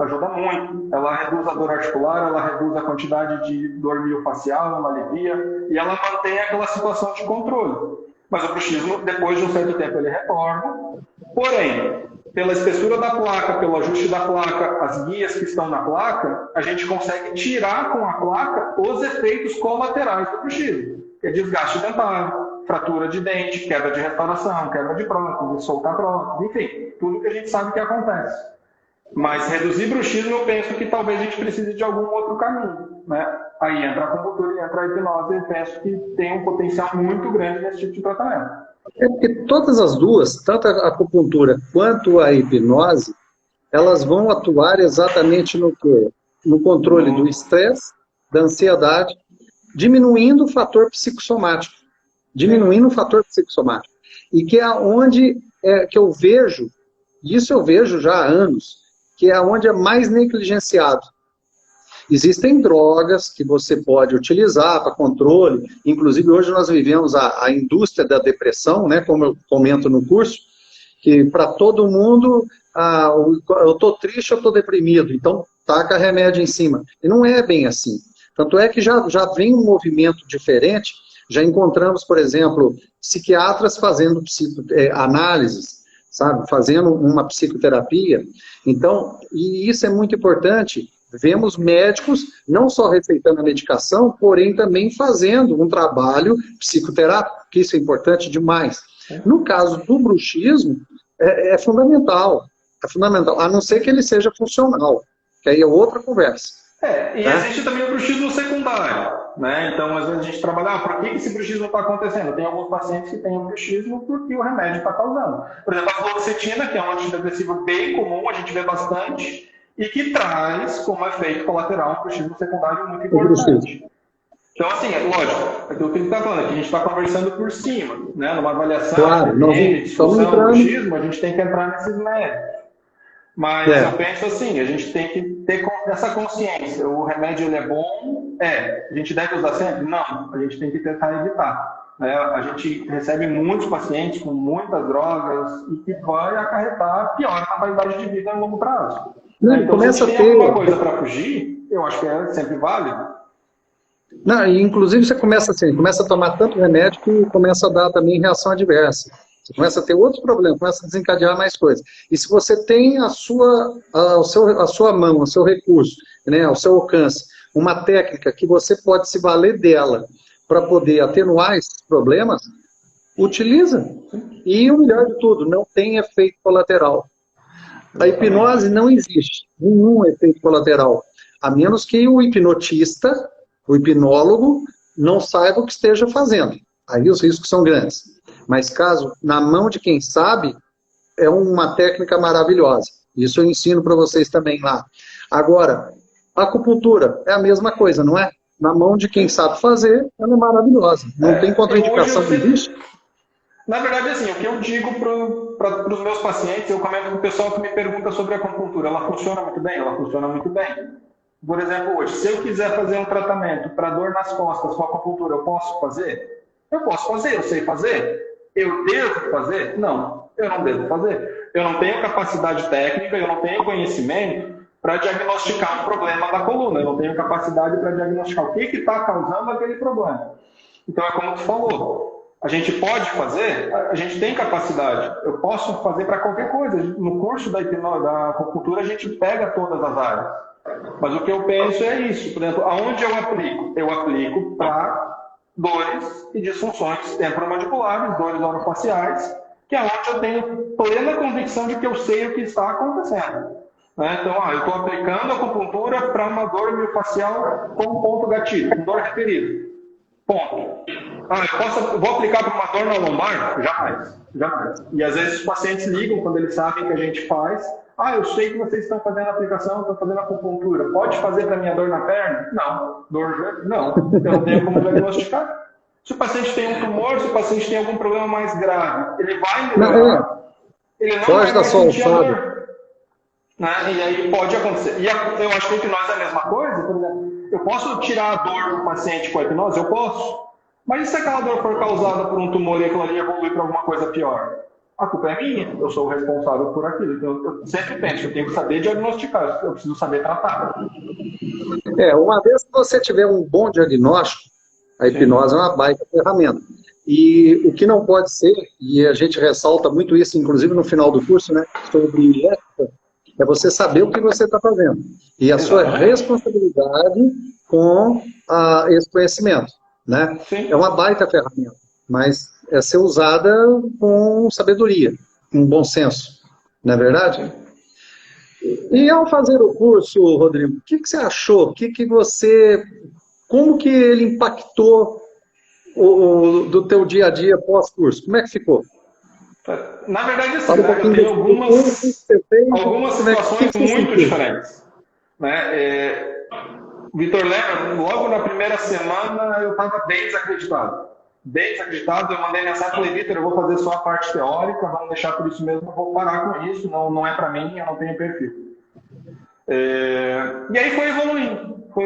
ajuda muito. Ela reduz a dor articular, ela reduz a quantidade de dor miofacial, ela alivia, e ela mantém aquela situação de controle. Mas o bruxismo, depois de um certo tempo, ele retorna. Porém, pela espessura da placa, pelo ajuste da placa, as guias que estão na placa, a gente consegue tirar com a placa os efeitos colaterais do bruxismo, que é desgaste dentário, fratura de dente, quebra de restauração, quebra de prótese, soltar prótese, enfim, tudo que a gente sabe que acontece. Mas reduzir bruxismo, eu penso que talvez a gente precise de algum outro caminho, né? Aí entra a acupuntura e entra a hipnose, eu penso que tem um potencial muito grande nesse tipo de tratamento. É porque todas as duas, tanto a acupuntura quanto a hipnose, elas vão atuar exatamente no quê? No controle do estresse, da ansiedade, diminuindo o fator psicossomático. E que é onde que eu vejo, isso eu vejo já há anos, que é onde é mais negligenciado. Existem drogas que você pode utilizar para controle, inclusive hoje nós vivemos a indústria da depressão, né, como eu comento no curso, que para todo mundo, eu estou triste, eu estou deprimido, então taca remédio em cima. E não é bem assim. Tanto é que já vem um movimento diferente, já encontramos, por exemplo, psiquiatras fazendo análises sabe? Fazendo uma psicoterapia. Então, e isso é muito importante. Vemos médicos não só receitando a medicação, porém também fazendo um trabalho psicoterápico, que isso é importante demais. No caso do bruxismo, é fundamental. É fundamental, a não ser que ele seja funcional, que aí é outra conversa. E existe também o bruxismo secundário, né? Então, às vezes a gente trabalha, por que esse bruxismo está acontecendo? Tem alguns pacientes que têm o bruxismo porque o remédio está causando. Por exemplo, a fluoxetina, que é um antidepressivo bem comum, a gente vê bastante, e que traz como efeito colateral um bruxismo secundário muito importante. Então, assim, é lógico, aquilo que ele está falando, que a gente está conversando por cima, né? Numa avaliação, discussão do bruxismo, a gente tem que entrar nesses méritos. Mas eu penso assim, a gente tem que ter essa consciência. O remédio ele é bom? A gente deve usar sempre? Não, a gente tem que tentar evitar. A gente recebe muitos pacientes com muitas drogas e que vai acarretar pior na qualidade de vida a longo prazo. Então, começa se tem alguma coisa para fugir, eu acho que é sempre válido. Não, e inclusive você começa assim, começa a tomar tanto remédio que começa a dar também reação adversa. Você começa a ter outros problemas, começa a desencadear mais coisas. E se você tem a sua mão, o seu recurso, né, ao seu alcance, uma técnica que você pode se valer dela para poder atenuar esses problemas, utiliza. E o melhor de tudo, não tem efeito colateral. A hipnose não existe nenhum efeito colateral, a menos que o hipnotista, o hipnólogo, não saiba o que esteja fazendo. Aí os riscos são grandes. Mas caso, na mão de quem sabe, é uma técnica maravilhosa. Isso eu ensino para vocês também lá. Agora, a acupuntura é a mesma coisa, não é? Na mão de quem sabe fazer, ela é maravilhosa. Não tem contraindicação que existe. Na verdade, assim, o que eu digo para os meus pacientes, eu comento com o pessoal que me pergunta sobre a acupuntura. Ela funciona muito bem? Ela funciona muito bem. Por exemplo, hoje, se eu quiser fazer um tratamento para dor nas costas com acupuntura, eu posso fazer? Eu posso fazer, eu sei fazer. Eu devo fazer? Não, eu não devo fazer. Eu não tenho capacidade técnica, eu não tenho conhecimento para diagnosticar um problema da coluna. Eu não tenho capacidade para diagnosticar o que está causando aquele problema. Então, é como tu falou. A gente pode fazer? A gente tem capacidade. Eu posso fazer para qualquer coisa. No curso da acupuntura, a gente pega todas as áreas. Mas o que eu penso é isso. Por exemplo, aonde eu aplico? Eu aplico para dores e disfunções temporomandibulares, dores orofaciais, que é onde eu tenho plena convicção de que eu sei o que está acontecendo. Então, eu estou aplicando a acupuntura para uma dor miofascial com ponto gatilho, com dor referida. Ponto. Eu vou aplicar para uma dor na lombar? Jamais. E às vezes os pacientes ligam quando eles sabem que a gente faz. Eu sei que vocês estão fazendo a aplicação, estão fazendo acupuntura. Pode fazer para minha dor na perna? Não. Não. Eu não tenho como diagnosticar. Se o paciente tem um tumor, se o paciente tem algum problema mais grave, ele vai melhorar. Ele não vai mais sentir a dor. E aí pode acontecer. E eu acho que a hipnose é a mesma coisa. Por exemplo, eu posso tirar a dor do paciente com a hipnose? Eu posso. Mas e se aquela dor for causada por um tumor e aquilo ali evoluir para alguma coisa pior? A culpa é minha, eu sou o responsável por aquilo. Então, eu sempre penso, eu tenho que saber diagnosticar, eu preciso saber tratar. Uma vez que você tiver um bom diagnóstico, a hipnose é uma baita ferramenta. E o que não pode ser, e a gente ressalta muito isso, inclusive no final do curso, né, sobre ética, é você saber o que você está fazendo. E a sua responsabilidade com esse conhecimento. Né? É uma baita ferramenta, mas é ser usada com sabedoria, com bom senso, não é verdade? E ao fazer o curso, Rodrigo, o que você achou? Como que ele impactou do teu dia a dia pós-curso? Como é que ficou? Na verdade, assim, eu tenho algumas situações muito diferentes. Né? Vitor lembra, logo na primeira semana eu estava bem desacreditado. Eu mandei mensagem, falei, Vitor, eu vou fazer só a parte teórica, vamos deixar por isso mesmo, eu vou parar com isso, não é para mim, eu não tenho perfil. E aí foi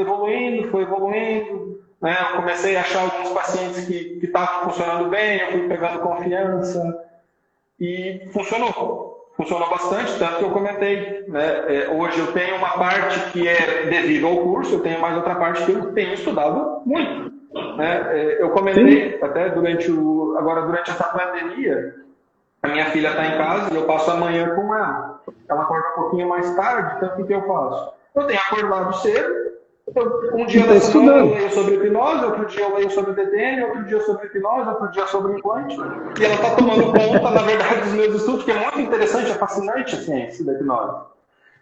evoluindo, né? Eu comecei a achar alguns pacientes que estavam funcionando bem, eu fui pegando confiança e funcionou bastante, tanto que eu comentei, né? Hoje eu tenho uma parte que é devido ao curso, eu tenho mais outra parte que eu tenho estudado muito. Né? Eu comentei até durante essa pandemia, A minha filha está em casa e eu passo a manhã com ela. Ela acorda um pouquinho mais tarde, então o que eu faço? Eu tenho acordado cedo, um dia da semana eu leio sobre hipnose, outro dia eu leio sobre DTM, outro dia sobre hipnose, outro dia sobre implante. E ela está tomando conta, na verdade, dos meus estudos, que é muito interessante, é fascinante a ciência da hipnose.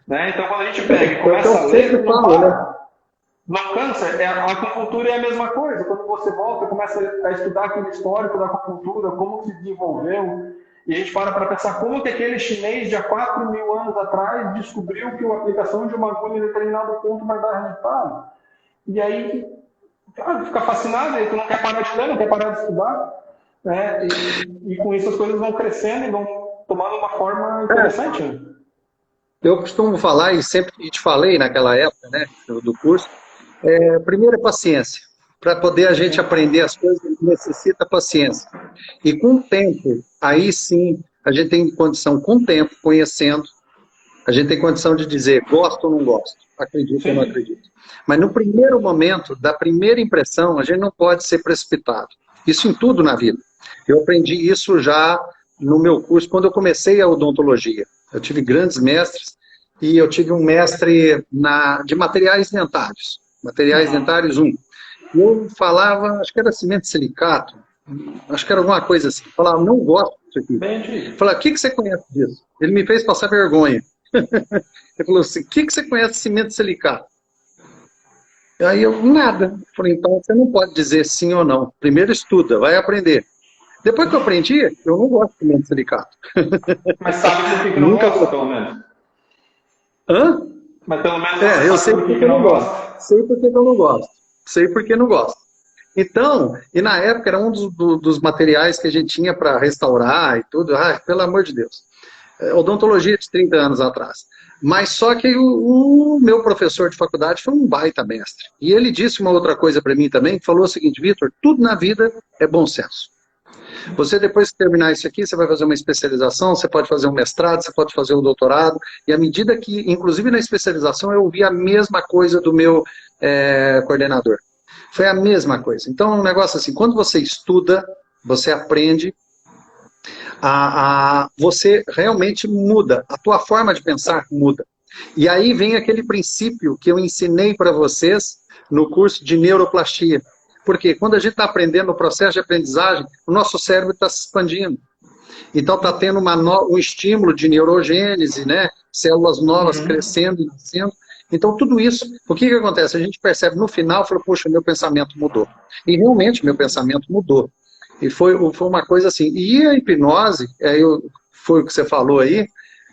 Né? Então, quando a gente pega e começa a ler, não para. Não cansa, a acupuntura é a mesma coisa. Quando você volta, começa a estudar aquele histórico da acupuntura, como se desenvolveu, e a gente para pensar como que aquele chinês de há 4.000 anos atrás descobriu que a aplicação de uma agulha em determinado ponto vai dar resultado. E aí, cara, fica fascinado, aí tu não quer parar de ler, não quer parar de estudar, né? E com isso as coisas vão crescendo e vão tomando uma forma interessante. Né? Eu costumo falar, e sempre te falei naquela época, né, do curso, primeiro é paciência. Para poder a gente aprender as coisas, necessita paciência. E com o tempo, aí sim, a gente tem condição, com o tempo, conhecendo, a gente tem condição de dizer gosto ou não gosto, acredito ou não acredito. Mas no primeiro momento, da primeira impressão, a gente não pode ser precipitado. Isso em tudo na vida. Eu aprendi isso já no meu curso, quando eu comecei a odontologia. Eu tive grandes mestres, e eu tive um mestre de materiais dentários. Materiais dentários 1. Eu falava, acho que era cimento de silicato, acho que era alguma coisa assim. Eu falava, não gosto disso aqui. Eu falava, o que você conhece disso? Ele me fez passar vergonha. Ele falou assim, o que você conhece de cimento de silicato? Aí eu, nada. Eu falei, então você não pode dizer sim ou não. Primeiro estuda, vai aprender. Depois que eu aprendi, eu não gosto de cimento de silicato. Mas sabe por que não gosta, pelo menos? Hã? Mas pelo menos eu sei porque eu não gosto. Sei porque eu não gosto. Sei porque não gosto. Então, e na época era um dos materiais que a gente tinha para restaurar e tudo. Ai, pelo amor de Deus. Odontologia de 30 anos atrás. Mas só que o meu professor de faculdade foi um baita mestre. E ele disse uma outra coisa para mim também, que falou o seguinte, Vitor, tudo na vida é bom senso. Você, depois que terminar isso aqui, você vai fazer uma especialização, você pode fazer um mestrado, você pode fazer um doutorado, e à medida que, inclusive na especialização, eu ouvi a mesma coisa do meu coordenador. Foi a mesma coisa. Então, é um negócio assim, quando você estuda, você aprende, você realmente muda, a tua forma de pensar muda. E aí vem aquele princípio que eu ensinei para vocês no curso de neuroplastia. Porque quando a gente está aprendendo o processo de aprendizagem, o nosso cérebro está se expandindo. Então está tendo um estímulo de neurogênese, né? Células novas crescendo e nascendo. Então tudo isso, o que acontece? A gente percebe no final, fala, poxa, meu pensamento mudou. E realmente meu pensamento mudou. E foi uma coisa assim. E a hipnose, foi o que você falou aí,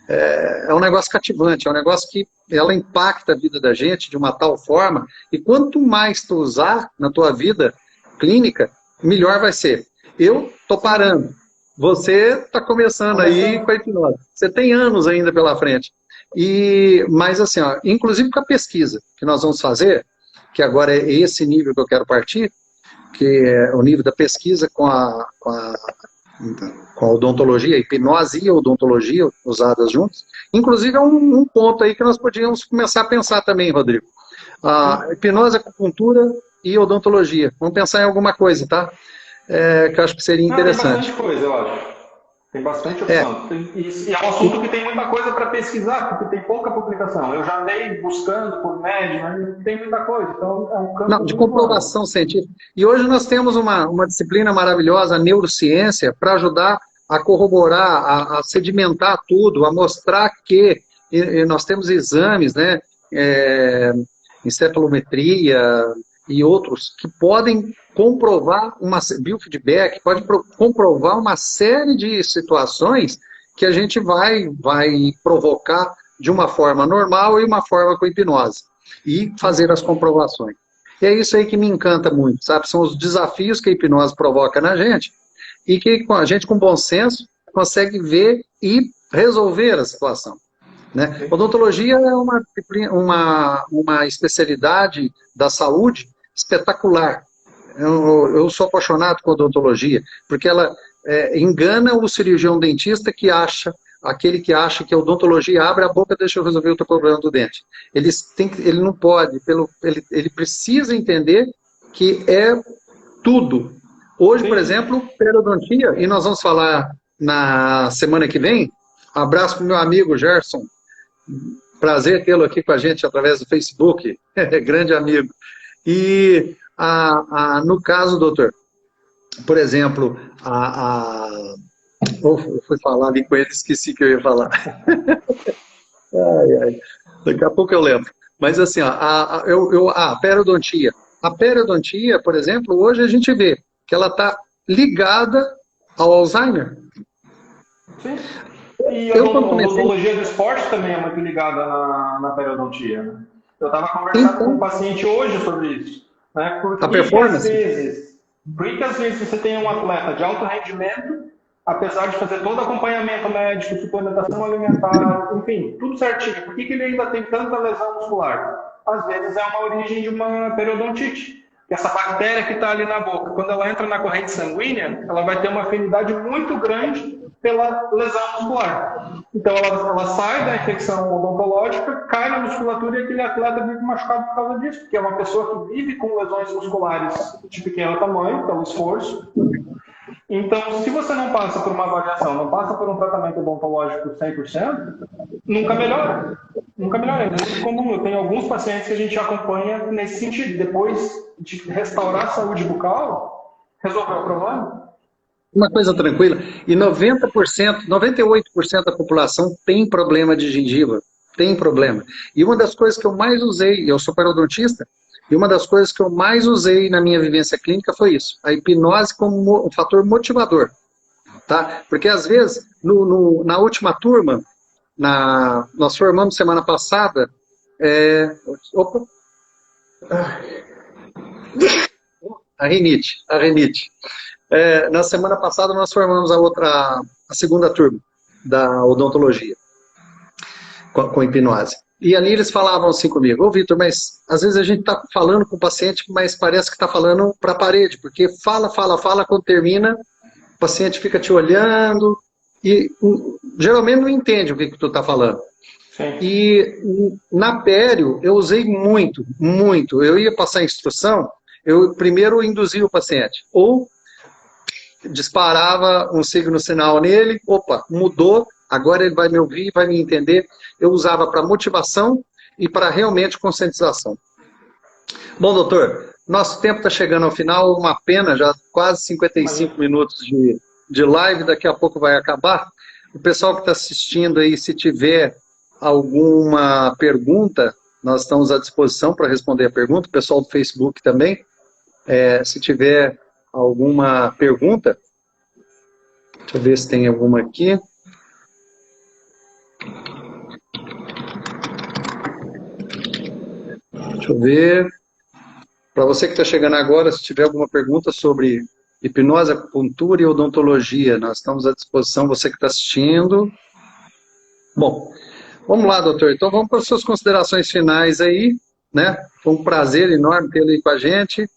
é um negócio cativante, é um negócio que ela impacta a vida da gente de uma tal forma, e quanto mais tu usar na tua vida clínica, melhor vai ser. Eu tô parando, você está começando aí com a hipnose, você tem anos ainda pela frente. Mas assim, ó, inclusive com a pesquisa que nós vamos fazer, que agora é esse nível que eu quero partir, que é o nível da pesquisa com a odontologia, a hipnose e a odontologia usadas juntos. Inclusive é um ponto aí que nós podíamos começar a pensar também, Rodrigo. A hipnose, acupuntura e odontologia. Vamos pensar em alguma coisa, tá? Que eu acho que seria interessante. Tem bastante coisa, eu acho. Tem bastante opção. E é um assunto que tem muita coisa para pesquisar, porque tem pouca publicação. Eu já andei buscando por médio, mas não tem muita coisa. Então é um campo de comprovação científica. E hoje nós temos uma disciplina maravilhosa, a neurociência, para ajudar a corroborar, a sedimentar tudo, a mostrar que nós temos exames, né, encefalometria e outros, que podem comprovar biofeedback, pode comprovar uma série de situações que a gente vai provocar de uma forma normal e uma forma com hipnose. E fazer as comprovações. E é isso aí que me encanta muito, sabe? São os desafios que a hipnose provoca na gente e que a gente, com bom senso, consegue ver e resolver a situação. Né? Odontologia é uma especialidade da saúde espetacular. Eu sou apaixonado com odontologia, porque ela engana o cirurgião dentista aquele que acha que a odontologia abre a boca e deixa eu resolver o teu problema do dente. Ele não pode, ele precisa entender que é tudo. Hoje, por exemplo, periodontia, e nós vamos falar na semana que vem. Abraço para o meu amigo Gerson. Prazer tê-lo aqui com a gente através do Facebook. Grande amigo. E no caso, doutor, por exemplo, eu fui falar ali com ele, esqueci que eu ia falar. Ai, ai. Daqui a pouco eu lembro. Mas assim, ó, a periodontia. A periodontia, por exemplo, hoje a gente vê que ela está ligada ao Alzheimer. Sim. E a odontologia do esporte também é muito ligada na periodontia. Né? Eu estava conversando com um paciente hoje sobre isso. Né? Porque, a performance? Por que às vezes você tem um atleta de alto rendimento, apesar de fazer todo acompanhamento médico, suplementação alimentar, enfim, tudo certinho, por que ele ainda tem tanta lesão muscular? Às vezes é uma origem de uma periodontite. Essa bactéria que está ali na boca, quando ela entra na corrente sanguínea, ela vai ter uma afinidade muito grande pela lesão muscular. Então ela sai da infecção odontológica, cai na musculatura e aquele atleta vive machucado por causa disso, porque é uma pessoa que vive com lesões musculares de pequeno tamanho, pelo esforço. Então, se você não passa por uma avaliação, não passa por um tratamento odontológico 100%, nunca melhora. Nunca melhora. É muito comum. Eu tenho alguns pacientes que a gente acompanha nesse sentido. Depois de restaurar a saúde bucal, resolver o problema. Uma coisa tranquila. E 90%, 98% da população tem problema de gengiva. Tem problema. E uma das coisas que eu mais usei, eu sou periodontista, e uma das coisas que eu mais usei na minha vivência clínica foi isso, a hipnose como um fator motivador. Tá? Porque às vezes, na última turma, nós formamos semana passada, a rinite. Na semana passada nós formamos a segunda turma da odontologia, com hipnose. E ali eles falavam assim comigo: ô Vitor, mas às vezes a gente está falando com o paciente, mas parece que está falando para a parede, porque fala, quando termina, o paciente fica te olhando e geralmente não entende o que tu está falando. Sim. E na pério eu usei muito. Eu ia passar a instrução, eu primeiro induzia o paciente, ou disparava um signo sinal nele, opa, mudou, agora ele vai me ouvir, vai me entender. Eu usava para motivação e para realmente conscientização. Bom, doutor, nosso tempo está chegando ao final, uma pena, já quase 55 minutos de live, daqui a pouco vai acabar. O pessoal que está assistindo aí, se tiver alguma pergunta, nós estamos à disposição para responder a pergunta, o pessoal do Facebook também, se tiver alguma pergunta, deixa eu ver se tem alguma aqui. Deixa eu ver. Para você que está chegando agora, se tiver alguma pergunta sobre hipnose, acupuntura e odontologia, nós estamos à disposição, você que está assistindo. Bom, vamos lá, doutor. Então vamos para as suas considerações finais aí, né? Foi um prazer enorme tê-lo aí com a gente.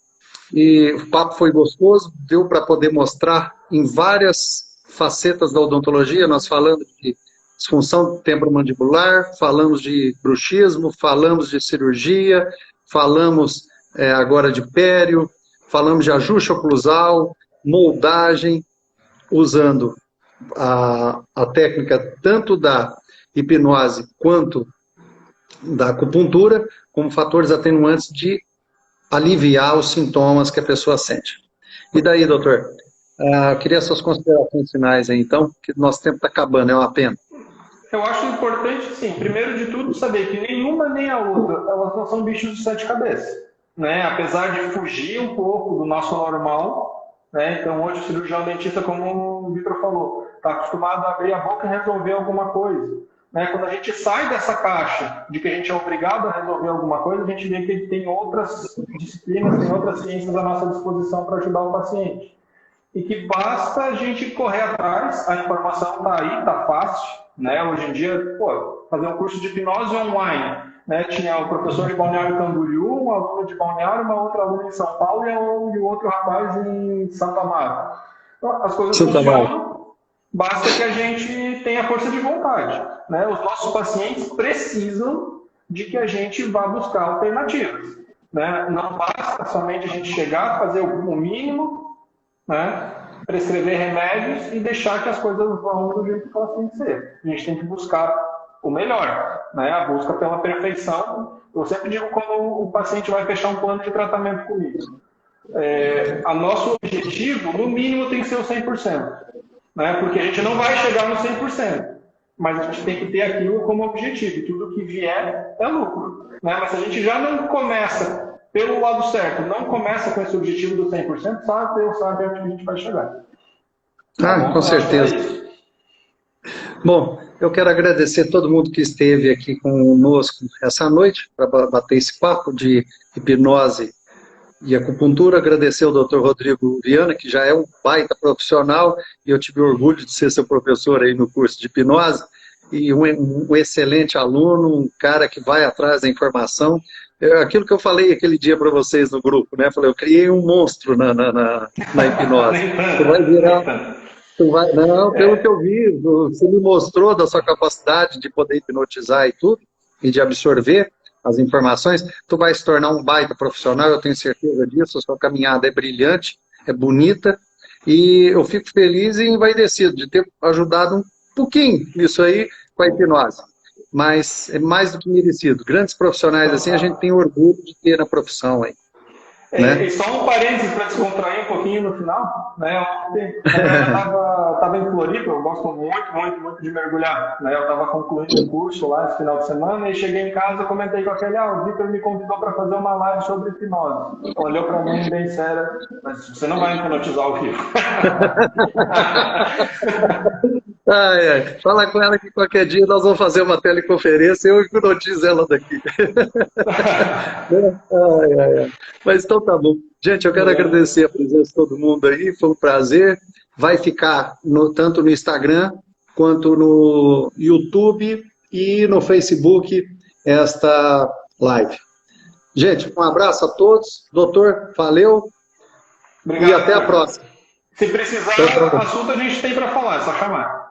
E o papo foi gostoso, deu para poder mostrar em várias facetas da odontologia. Nós falamos de disfunção temporomandibular, falamos de bruxismo, falamos de cirurgia, falamos agora de pério, falamos de ajuste oclusal, moldagem, usando a técnica tanto da hipnose quanto da acupuntura como fatores atenuantes de aliviar os sintomas que a pessoa sente. E daí, doutor? Eu queria suas considerações finais aí, então, que nosso tempo está acabando, é uma pena. Eu acho importante, sim, primeiro de tudo, saber que nenhuma nem a outra, elas não são bichos de sete cabeças. Né? Apesar de fugir um pouco do nosso normal, né? Então hoje o cirurgião dentista, como o Vitor falou, está acostumado a abrir a boca e resolver alguma coisa. Né? Quando a gente sai dessa caixa de que a gente é obrigado a resolver alguma coisa, a gente vê que ele tem outras disciplinas, tem outras ciências à nossa disposição para ajudar o paciente. E que basta a gente correr atrás, a informação está aí, está fácil. Né? Hoje em dia, fazer um curso de hipnose online. Né? Tinha o professor de Balneário Camboriú, um aluno de Balneário, uma outra aluna em São Paulo e o outro rapaz em Santa Amaro. Então, as coisas funcionam, basta que a gente tenha força de vontade. Né? Os nossos pacientes precisam de que a gente vá buscar alternativas. Né? Não basta somente a gente chegar, fazer o mínimo, né? prescrever remédios e deixar que as coisas vão do jeito que elas têm que ser. A gente tem que buscar o melhor, né? A busca pela perfeição. Eu sempre digo quando o paciente vai fechar um plano de tratamento comigo. O nosso objetivo, no mínimo, tem que ser o 100%. Né? Porque a gente não vai chegar no 100%. Mas a gente tem que ter aquilo como objetivo. Tudo que vier é lucro. Né? Mas se a gente já não começa pelo lado certo, não começa com esse objetivo do 100%, sabe onde a gente vai chegar. Com certeza. Bom, eu quero agradecer a todo mundo que esteve aqui conosco essa noite para bater esse papo de hipnose e acupuntura. Agradecer ao Dr. Rodrigo Viana, que já é um baita profissional, e eu tive orgulho de ser seu professor aí no curso de hipnose, e um excelente aluno, um cara que vai atrás da informação. Aquilo que eu falei aquele dia para vocês no grupo, né? Eu criei um monstro na hipnose. Você vai virar... Não, pelo que eu vi, você me mostrou da sua capacidade de poder hipnotizar e tudo, e de absorver as informações, tu vai se tornar um baita profissional, eu tenho certeza disso, a sua caminhada é brilhante, é bonita, e eu fico feliz e envaidecido de ter ajudado um pouquinho nisso aí com a hipnose, mas é mais do que merecido. Grandes profissionais assim, a gente tem orgulho de ter na profissão aí. Né? E só um parênteses para descontrair um pouquinho no final, né? Ontem eu estava em Floripa, eu gosto muito de mergulhar, né? Eu estava concluindo o curso lá esse final de semana e cheguei em casa, comentei com aquele, o Vitor me convidou para fazer uma live sobre hipnose. Olhou para mim bem sério, mas você não vai hipnotizar ao vivo. Fala com ela que qualquer dia nós vamos fazer uma teleconferência e eu hipnotizo ela daqui. Mas então tá bom. Gente, eu quero agradecer a presença de todo mundo aí, foi um prazer. Vai ficar tanto no Instagram quanto no YouTube e no Facebook esta live. Gente, um abraço a todos. Doutor, valeu. Obrigado, e até a próxima. Se precisar, assunto a gente tem para falar, é só chamar.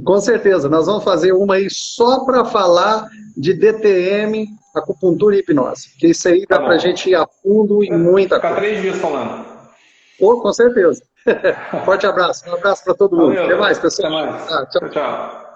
Com certeza, nós vamos fazer uma aí só para falar de DTM, acupuntura e hipnose. Que isso aí dá para a gente ir a fundo e muita coisa. Ficar 3 dias falando. Com certeza. Forte abraço. Um abraço para todo mundo. Até mais, pessoal. Até mais. Tchau. Tchau.